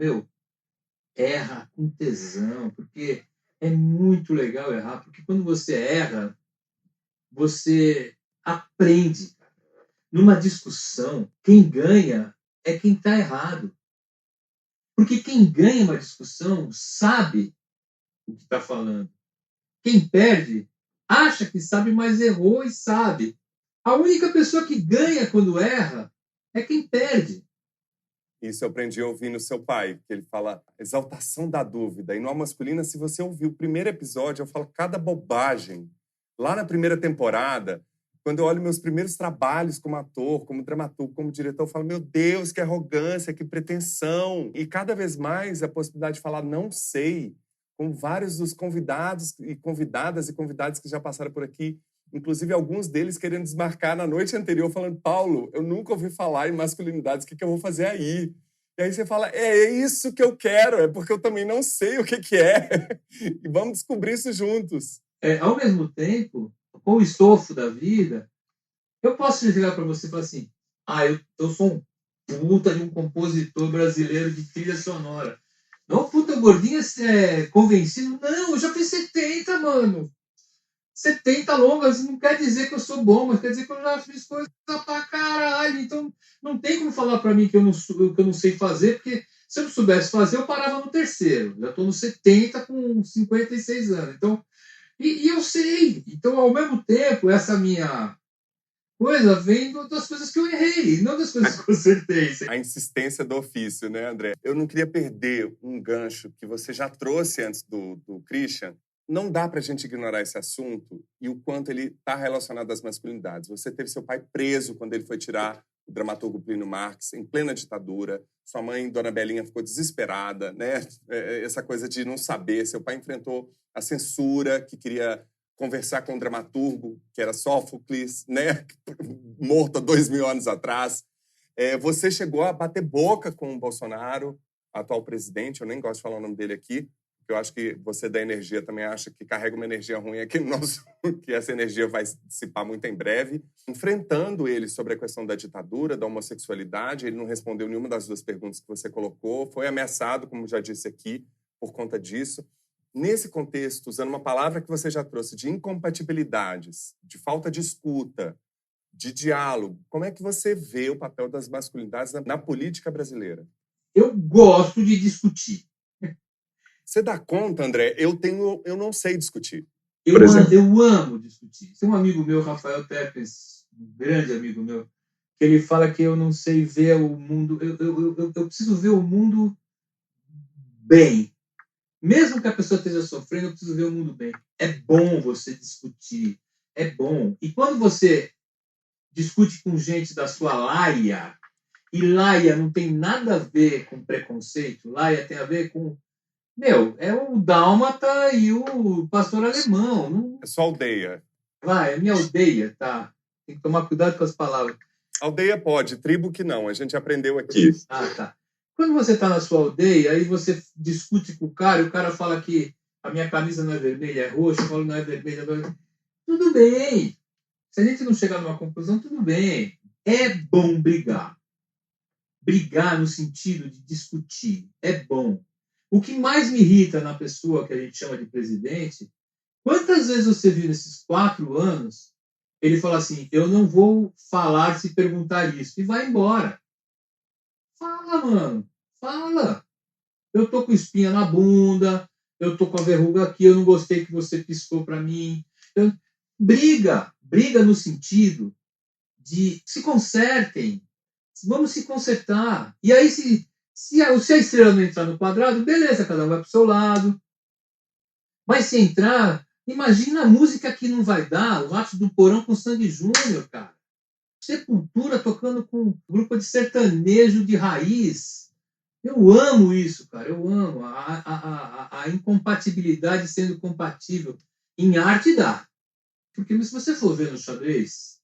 erra com tesão, porque é muito legal errar, porque quando você erra, você aprende. Numa discussão, quem ganha é quem está errado. Porque quem ganha uma discussão sabe o que está falando. Quem perde acha que sabe, mas errou e sabe. A única pessoa que ganha quando erra é quem perde. Isso eu aprendi ouvindo seu pai, que ele fala exaltação da dúvida. E no Alma Masculina, se você ouvir o primeiro episódio, eu falo cada bobagem. Lá na primeira temporada, quando eu olho meus primeiros trabalhos como ator, como dramaturgo, como diretor, eu falo, meu Deus, que arrogância, que pretensão. E cada vez mais a possibilidade de falar não sei, com vários dos convidados e convidadas e convidados que já passaram por aqui, inclusive alguns deles querendo desmarcar na noite anterior, falando, Paulo, eu nunca ouvi falar em masculinidades, o que eu vou fazer aí? E aí você fala, é isso que eu quero, é porque eu também não sei o que é. E vamos descobrir isso juntos. Ao mesmo tempo, com o estofo da vida, eu posso chegar para você e falar assim, eu sou um puta de um compositor brasileiro de trilha sonora. Não, puta gordinha convencido. Não, eu já fiz 70, mano. 70 longas não quer dizer que eu sou bom, mas quer dizer que eu já fiz coisa pra caralho. Então, não tem como falar para mim que eu não sei fazer, porque se eu não soubesse fazer, eu parava no terceiro. Já estou no 70 com 56 anos. Então, e eu sei. Então, ao mesmo tempo, essa minha coisa vem das coisas que eu errei, não das coisas que eu acertei. A insistência do ofício, né, André? Eu não queria perder um gancho que você já trouxe antes do Christian. Não dá pra gente ignorar esse assunto e o quanto ele está relacionado às masculinidades. Você teve seu pai preso quando ele foi tirar o dramaturgo Plínio Marx, em plena ditadura. Sua mãe, Dona Belinha, ficou desesperada, né? Essa coisa de não saber. Seu pai enfrentou a censura, que queria conversar com um dramaturgo, que era Sófocles, né? Morto há 2000 anos atrás. Você chegou a bater boca com o Bolsonaro, atual presidente, eu nem gosto de falar o nome dele aqui, porque eu acho que você da energia também acha que carrega uma energia ruim aqui no nosso, que essa energia vai se dissipar muito em breve. Enfrentando ele sobre a questão da ditadura, da homossexualidade, ele não respondeu nenhuma das 2 perguntas que você colocou, foi ameaçado, como já disse aqui, por conta disso. Nesse contexto, usando uma palavra que você já trouxe, de incompatibilidades, de falta de escuta, de diálogo, como é que você vê o papel das masculinidades na política brasileira? Eu gosto de discutir. Você dá conta, André? Eu não sei discutir. Eu amo discutir. Tem um amigo meu, Rafael Tepes, um grande amigo meu, que ele fala que eu não sei ver o mundo... Eu preciso ver o mundo bem. Mesmo que a pessoa esteja sofrendo, eu preciso ver o mundo bem. É bom você discutir. É bom. E quando você discute com gente da sua laia, e laia não tem nada a ver com preconceito, laia tem a ver com... é o dálmata e o pastor alemão. Não... É sua aldeia. É minha aldeia, tá? Tem que tomar cuidado com as palavras. Aldeia pode, tribo que não. A gente aprendeu aqui. Ah, tá. Quando você está na sua aldeia, aí você discute com o cara, e o cara fala que a minha camisa não é vermelha, é roxa, eu falo não é vermelha, não é... Tudo bem. Se a gente não chegar numa conclusão, tudo bem. É bom brigar. Brigar no sentido de discutir é bom. O que mais me irrita na pessoa que a gente chama de presidente, quantas vezes você viu nesses 4 anos, ele fala assim, eu não vou falar se perguntar isso, e vai embora. Fala, mano. Fala. Eu tô com espinha na bunda, eu tô com a verruga aqui, eu não gostei que você piscou para mim. Briga. Briga no sentido de se consertem. Vamos se consertar. E aí, se a estrela não entrar no quadrado, beleza, cada um vai pro seu lado. Mas se entrar, imagina a música que não vai dar, o Ratos do Porão com Sandy Júnior, cara. Sepultura tocando com um grupo de sertanejo de raiz. Eu amo isso, cara. Eu amo. A incompatibilidade sendo compatível. Em arte dá. Porque se você for ver no xadrez,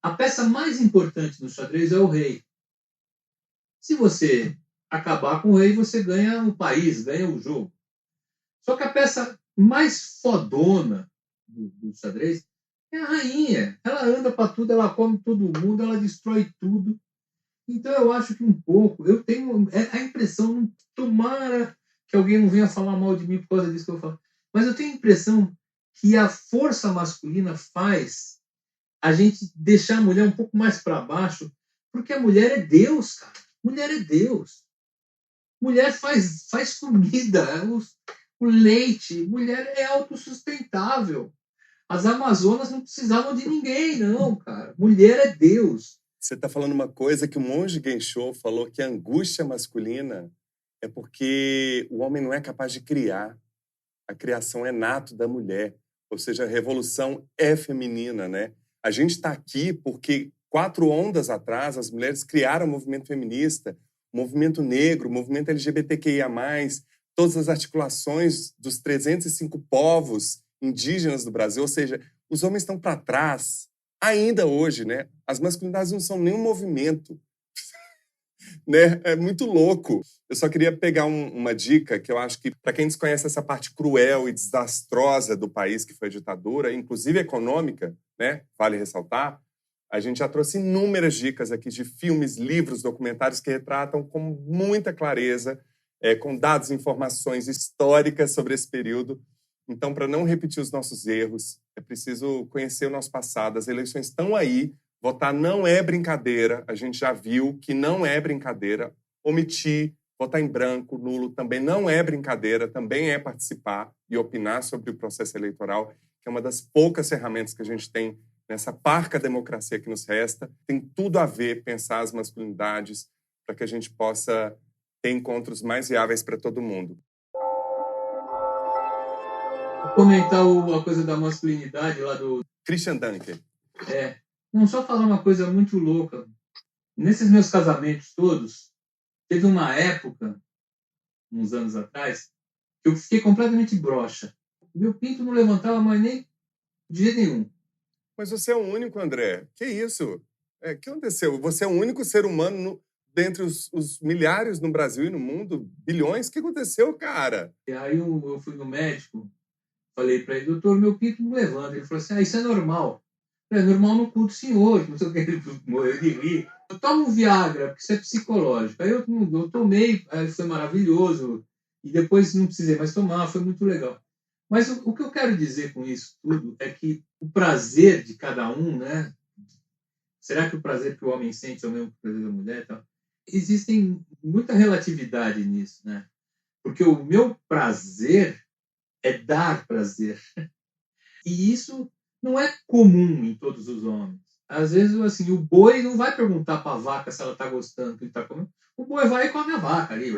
a peça mais importante no xadrez é o rei. Se você acabar com o rei, você ganha o país, ganha o jogo. Só que a peça mais fodona do xadrez é a rainha. Ela anda para tudo, ela come todo mundo, ela destrói tudo. Então eu acho que um pouco, eu tenho a impressão, tomara que alguém não venha falar mal de mim por causa disso que eu falo, mas eu tenho a impressão que a força masculina faz a gente deixar a mulher um pouco mais para baixo, porque a mulher é Deus, cara. Mulher é Deus. Mulher faz comida, o leite. Mulher é autossustentável. As Amazonas não precisavam de ninguém, não, cara. Mulher é Deus. Você está falando uma coisa que o monge Gensho falou, que a angústia masculina é porque o homem não é capaz de criar. A criação é nato da mulher. Ou seja, a revolução é feminina, né? A gente está aqui porque 4 ondas atrás as mulheres criaram o movimento feminista, o movimento negro, o movimento LGBTQIA+, todas as articulações dos 305 povos indígenas do Brasil. Ou seja, os homens estão para trás. Ainda hoje, né? As masculinidades não são nenhum movimento. Né? É muito louco. Eu só queria pegar uma dica que eu acho que, para quem desconhece essa parte cruel e desastrosa do país que foi a ditadura, inclusive econômica, né? Vale ressaltar, a gente já trouxe inúmeras dicas aqui de filmes, livros, documentários que retratam com muita clareza, com dados e informações históricas sobre esse período. Então, para não repetir os nossos erros, é preciso conhecer o nosso passado. As eleições estão aí. Votar não é brincadeira. A gente já viu que não é brincadeira. Omitir, votar em branco, nulo, também não é brincadeira. Também é participar e opinar sobre o processo eleitoral, que é uma das poucas ferramentas que a gente tem nessa parca democracia que nos resta. Tem tudo a ver pensar as masculinidades para que a gente possa ter encontros mais viáveis para todo mundo. Comentar a coisa da masculinidade lá do Christian Dunker. Não, só falar uma coisa muito louca. Nesses meus casamentos todos, teve uma época, uns anos atrás, que eu fiquei completamente broxa. Meu pinto não levantava mais nem de jeito nenhum. Mas você é o único, André. Que isso? O que aconteceu? Você é o único ser humano dentre os milhares no Brasil e no mundo, bilhões. O que aconteceu, cara? E aí eu fui no médico, falei para ele, doutor, meu pinto não levanta. Ele falou assim, isso é normal. É normal no cu do senhor, não sei o que, ele morreu de rir. Eu tomo Viagra, porque isso é psicológico. Aí eu tomei, aí foi maravilhoso. E depois não precisei mais tomar, foi muito legal. Mas o que eu quero dizer com isso tudo é que o prazer de cada um, né? Será que o prazer que o homem sente é o mesmo que o prazer da mulher? Então, existem muita relatividade nisso, né? Porque o meu prazer é dar prazer. E isso não é comum em todos os homens. Às vezes, assim, o boi não vai perguntar para a vaca se ela está gostando do que ele está comendo. O boi vai e come a vaca ali.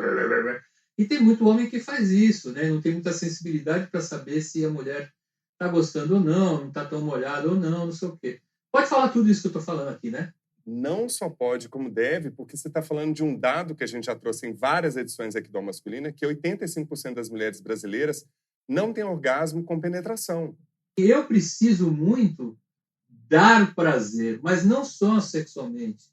E tem muito homem que faz isso, né? Não tem muita sensibilidade para saber se a mulher está gostando ou não está tão molhada ou não sei o quê. Pode falar tudo isso que eu estou falando aqui, né? Não só pode, como deve, porque você está falando de um dado que a gente já trouxe em várias edições aqui do Alma Masculina, que 85% das mulheres brasileiras não têm orgasmo com penetração. Eu preciso muito dar prazer, mas não só sexualmente.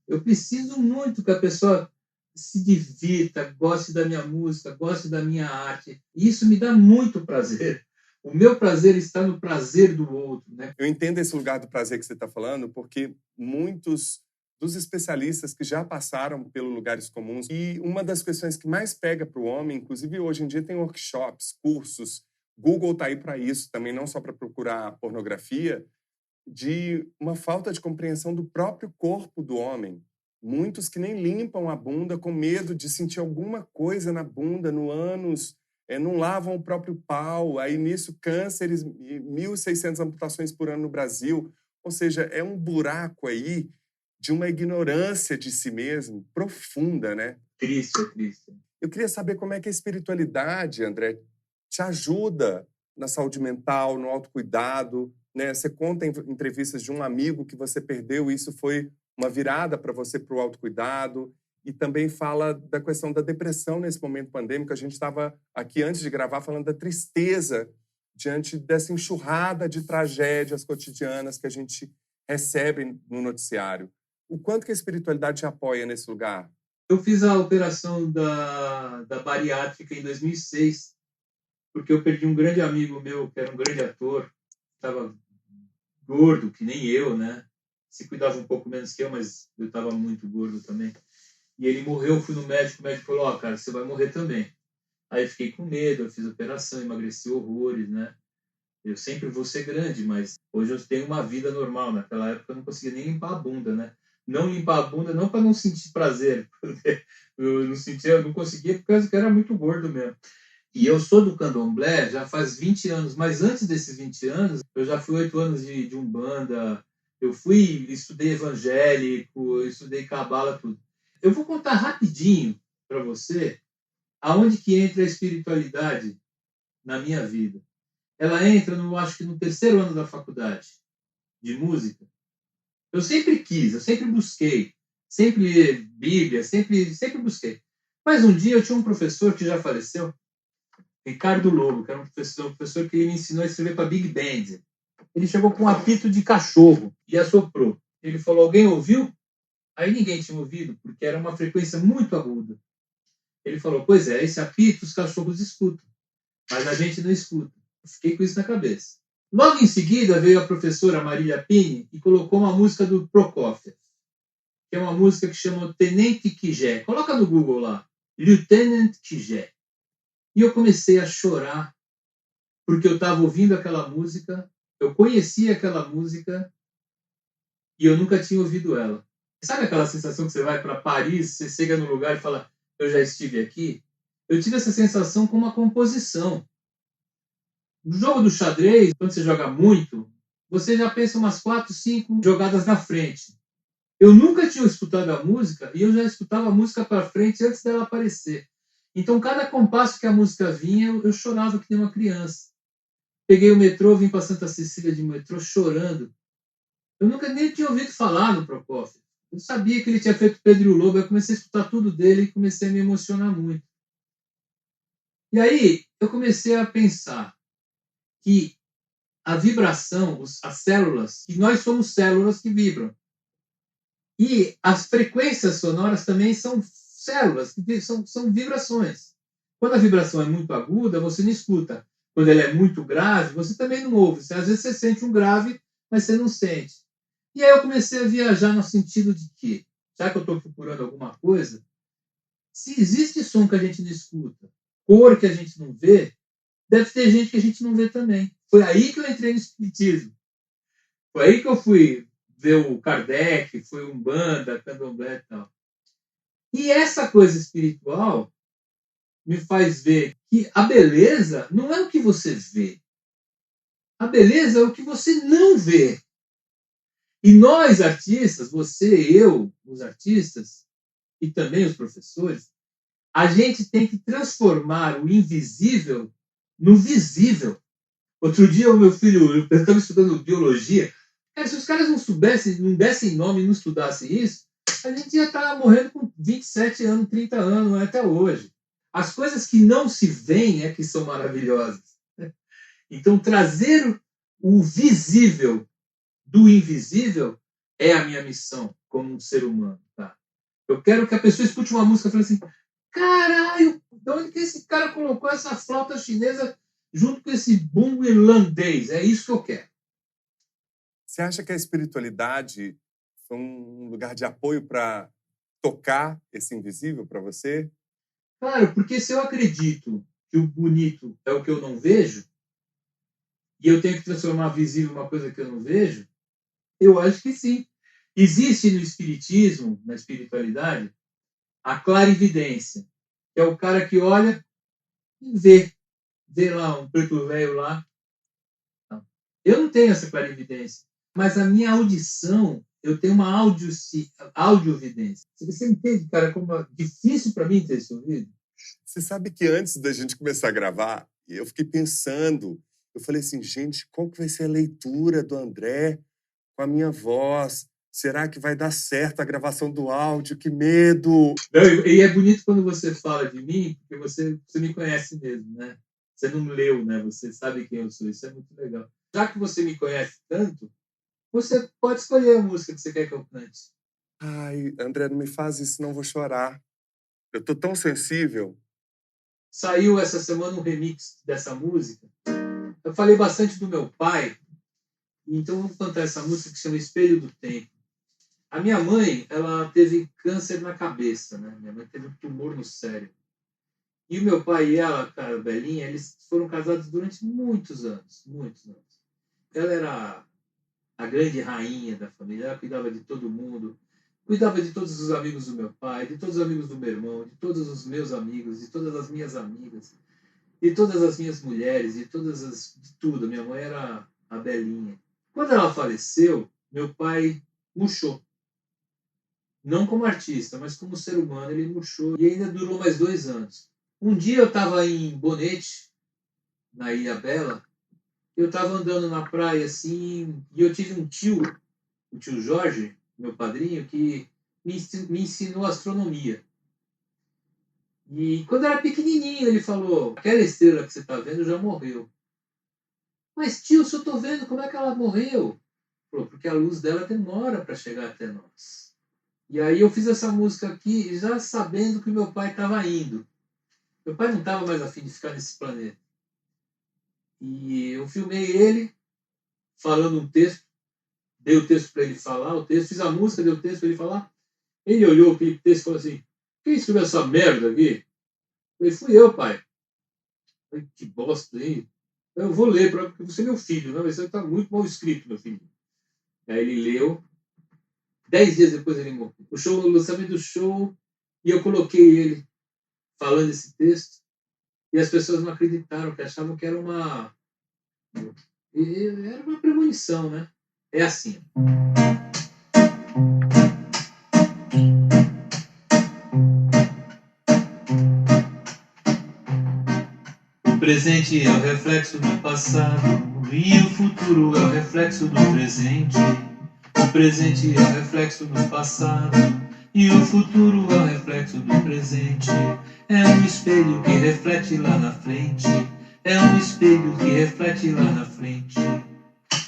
Eu preciso muito que a pessoa se divirta, goste da minha música, goste da minha arte. E isso me dá muito prazer. O meu prazer está no prazer do outro, né? Eu entendo esse lugar do prazer que você está falando, porque muitos dos especialistas que já passaram pelos lugares comuns, e uma das questões que mais pega para o homem, inclusive hoje em dia tem workshops, cursos, Google está aí para isso também, não só para procurar pornografia, de uma falta de compreensão do próprio corpo do homem. Muitos que nem limpam a bunda com medo de sentir alguma coisa na bunda, no ânus, não lavam o próprio pau, aí nisso cânceres, 1.600 amputações por ano no Brasil. Ou seja, é um buraco aí de uma ignorância de si mesmo profunda, né? Triste. Eu queria saber como é que a espiritualidade, André, te ajuda na saúde mental, no autocuidado, né? Você conta em entrevistas de um amigo que você perdeu, e isso foi uma virada para você para o autocuidado, e também fala da questão da depressão nesse momento pandêmico. A gente estava aqui antes de gravar falando da tristeza diante dessa enxurrada de tragédias cotidianas que a gente recebe no noticiário. O quanto que a espiritualidade te apoia nesse lugar? Eu fiz a operação da bariátrica em 2006, porque eu perdi um grande amigo meu, que era um grande ator, estava gordo, que nem eu, né? Se cuidava um pouco menos que eu, mas eu estava muito gordo também. E ele morreu, eu fui no médico, o médico falou, ó, cara, você vai morrer também. Aí eu fiquei com medo, eu fiz operação, emagreci horrores, né? Eu sempre vou ser grande, mas hoje eu tenho uma vida normal. Naquela época eu não conseguia nem limpar a bunda, né? Não limpar a bunda não para não sentir prazer, porque eu não conseguia por causa que eu era muito gordo mesmo. E eu sou do candomblé já faz 20 anos, mas antes desses 20 anos, eu já fui 8 anos de Umbanda, estudei evangélico, eu estudei cabala, tudo. Eu vou contar rapidinho para você aonde que entra a espiritualidade na minha vida. Ela entra, acho que no terceiro ano da faculdade de música. Eu sempre quis, eu sempre busquei, sempre li Bíblia, sempre busquei. Mas um dia eu tinha um professor que já faleceu, Ricardo Lobo, que era um professor que me ensinou a escrever para Big Band. Ele chegou com um apito de cachorro e assoprou. Ele falou, alguém ouviu? Aí ninguém tinha ouvido, porque era uma frequência muito aguda. Ele falou, pois é, esse apito os cachorros escutam, mas a gente não escuta. Eu fiquei com isso na cabeça. Logo em seguida veio a professora Marília Pini e colocou uma música do Prokofiev, que é uma música que chama Tenente Kijé. Coloca no Google lá, Lieutenant Kijé. E eu comecei a chorar, porque eu estava ouvindo aquela música, eu conhecia aquela música e eu nunca tinha ouvido ela. Sabe aquela sensação que você vai para Paris, você chega no lugar e fala, eu já estive aqui? Eu tive essa sensação com uma composição. No jogo do xadrez, quando você joga muito, você já pensa umas 4, 5 jogadas na frente. Eu nunca tinha escutado a música e eu já escutava a música para frente antes dela aparecer. Então, cada compasso que a música vinha, eu chorava que nem uma criança. Peguei o metrô, vim para Santa Cecília de metrô chorando. Eu nunca nem tinha ouvido falar no Prokofiev. Eu sabia que ele tinha feito Pedro e o Lobo, eu comecei a escutar tudo dele e comecei a me emocionar muito. E aí, eu comecei a pensar que a vibração, as células, que nós somos células que vibram. E as frequências sonoras também são células, que são vibrações. Quando a vibração é muito aguda, você não escuta. Quando ela é muito grave, você também não ouve. Às vezes você sente um grave, mas você não sente. E aí eu comecei a viajar no sentido de que, já que eu estou procurando alguma coisa, se existe som que a gente não escuta, cor que a gente não vê, deve ter gente que a gente não vê também. Foi aí que eu entrei no espiritismo. Foi aí que eu fui ver o Kardec, foi Umbanda, Candomblé e tal. E essa coisa espiritual me faz ver que a beleza não é o que você vê. A beleza é o que você não vê. E nós, artistas, você, eu, os artistas, e também os professores, a gente tem que transformar o invisível no visível. Outro dia, o meu filho, eu estava estudando biologia. Cara, se os caras não soubessem, não dessem nome e não estudassem isso, a gente ia estar morrendo com 27 anos, 30 anos, até hoje. As coisas que não se veem é que são maravilhosas. Então, trazer o visível do invisível é a minha missão como um ser humano. Tá? Eu quero que a pessoa escute uma música e fale assim, caralho, de onde que esse cara colocou essa flauta chinesa junto com esse bumbo irlandês? É isso que eu quero. Você acha que a espiritualidade foi um lugar de apoio para tocar esse invisível para você? Claro, porque se eu acredito que o bonito é o que eu não vejo, e eu tenho que transformar visível uma coisa que eu não vejo, eu acho que sim. Existe no espiritismo, na espiritualidade, a clarividência, que é o cara que olha e vê lá um preto velho lá. Eu não tenho essa clarividência, mas a minha audição, eu tenho uma audiovidência. Você entende, cara, como é difícil para mim ter esse ouvido? Você sabe que antes da gente começar a gravar, eu fiquei pensando, eu falei assim, gente, qual que vai ser a leitura do André com a minha voz? Será que vai dar certo a gravação do áudio? Que medo! Não, e é bonito quando você fala de mim, porque você me conhece mesmo, né? Você não leu, né? Você sabe quem eu sou, isso é muito legal. Já que você me conhece tanto, você pode escolher a música que você quer que eu cante. Ai, André, não me faz isso, senão eu vou chorar. Eu tô tão sensível. Saiu essa semana um remix dessa música. Eu falei bastante do meu pai, então eu vou cantar essa música que chama Espelho do Tempo. A minha mãe, ela teve câncer na cabeça, né? Minha mãe teve um tumor no cérebro. E o meu pai e ela, cara, Belinha, eles foram casados durante muitos anos, muitos anos. Ela era a grande rainha da família, ela cuidava de todo mundo, cuidava de todos os amigos do meu pai, de todos os amigos do meu irmão, de todos os meus amigos, de todas as minhas amigas, de todas as minhas mulheres, de tudo. Minha mãe era a Belinha. Quando ela faleceu, meu pai murchou. Não como artista, mas como ser humano, ele murchou. E ainda durou mais 2 anos. Um dia eu estava em Bonete, na Ilha Bela. Eu estava andando na praia, assim, e eu tive um tio, o tio Jorge, meu padrinho, que me ensinou astronomia. E quando eu era pequenininho, ele falou, aquela estrela que você está vendo já morreu. Mas tio, se eu estou vendo, como é que ela morreu? Falou, porque a luz dela demora para chegar até nós. E aí eu fiz essa música aqui já sabendo que o meu pai estava indo. Meu pai não estava mais a fim de ficar nesse planeta. E eu filmei ele falando um texto, dei o texto para ele falar, o texto, fiz a música, dei o texto para ele falar. Ele olhou aquele texto e falou assim, quem escreveu essa merda aqui? Eu falei, fui eu, pai. Eu falei, que bosta, hein? Eu vou ler, porque você é meu filho, né? Isso está muito mal escrito, meu filho. Aí ele leu. 10 dias depois ele morreu. O lançamento do show, e eu coloquei ele falando esse texto, e as pessoas não acreditaram, que achavam que era uma premonição, né? É assim. O presente é o reflexo do passado, e o futuro é o reflexo do presente. O presente é o reflexo do passado, e o futuro é o reflexo do presente. É um espelho que reflete lá na frente. É um espelho que reflete lá na frente.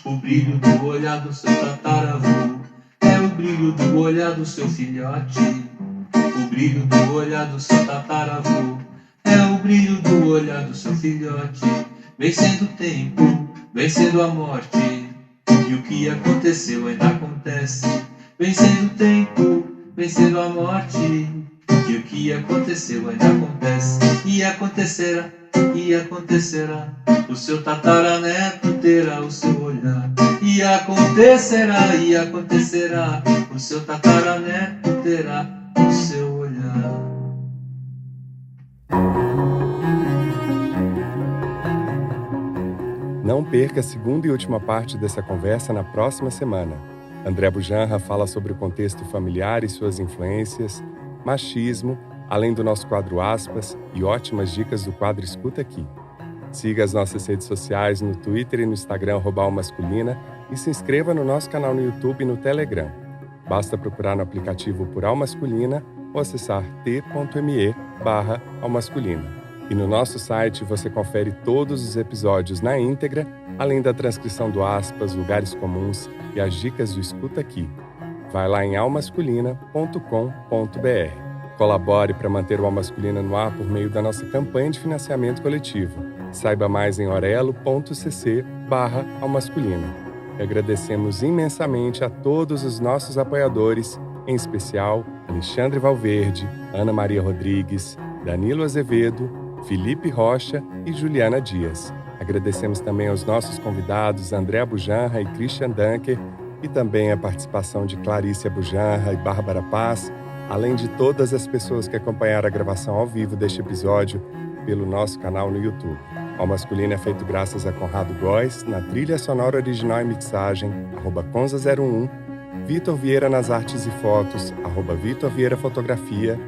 O brilho do olhar do seu tataravô é o brilho do olhar do seu filhote. O brilho do olhar do seu tataravô é o brilho do olhar do seu filhote. Vencendo o tempo, vencendo a morte, e o que aconteceu ainda acontece. Vencendo o tempo, vencendo a morte, e o que aconteceu ainda acontece. E acontecerá, e acontecerá. O seu tataraneto terá o seu olhar. E acontecerá, e acontecerá. O seu tataraneto terá o seu olhar. Não perca a segunda e última parte dessa conversa na próxima semana. André Bujanra fala sobre o contexto familiar e suas influências, machismo, além do nosso quadro Aspas e ótimas dicas do quadro Escuta Aqui. Siga as nossas redes sociais no Twitter e no Instagram @almasculina e se inscreva no nosso canal no YouTube e no Telegram. Basta procurar no aplicativo por Almasculina ou acessar t.me/almasculina. E no nosso site você confere todos os episódios na íntegra, além da transcrição do aspas, lugares comuns e as dicas do Escuta Aqui. Vai lá em almasculina.com.br. Colabore para manter o Alma Masculina no ar por meio da nossa campanha de financiamento coletivo. Saiba mais em orelo.cc/almasculina. E agradecemos imensamente a todos os nossos apoiadores, em especial Alexandre Valverde, Ana Maria Rodrigues, Danilo Azevedo, Felipe Rocha e Juliana Dias. Agradecemos também aos nossos convidados André Abujanra e Christian Dunker, e também a participação de Clarice Abujanra e Bárbara Paz, além de todas as pessoas que acompanharam a gravação ao vivo deste episódio pelo nosso canal no YouTube. Ao Masculino é feito graças a Conrado Góes, na trilha sonora original e mixagem, @Conza01, Vitor Vieira nas artes e fotos, @Vitor Vieira Fotografia,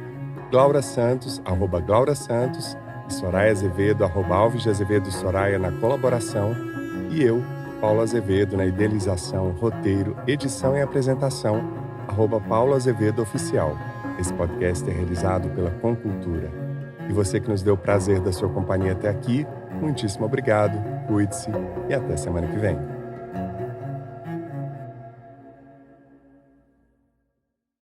Glaura Santos, @Glaura Santos, e Soraya Azevedo, @Alves de Azevedo Soraya na colaboração, e eu, Paulo Azevedo, na idealização, roteiro, edição e apresentação, @Paulo Azevedo Oficial. Esse podcast é realizado pela Concultura. E você que nos deu o prazer da sua companhia até aqui, muitíssimo obrigado, cuide-se e até semana que vem.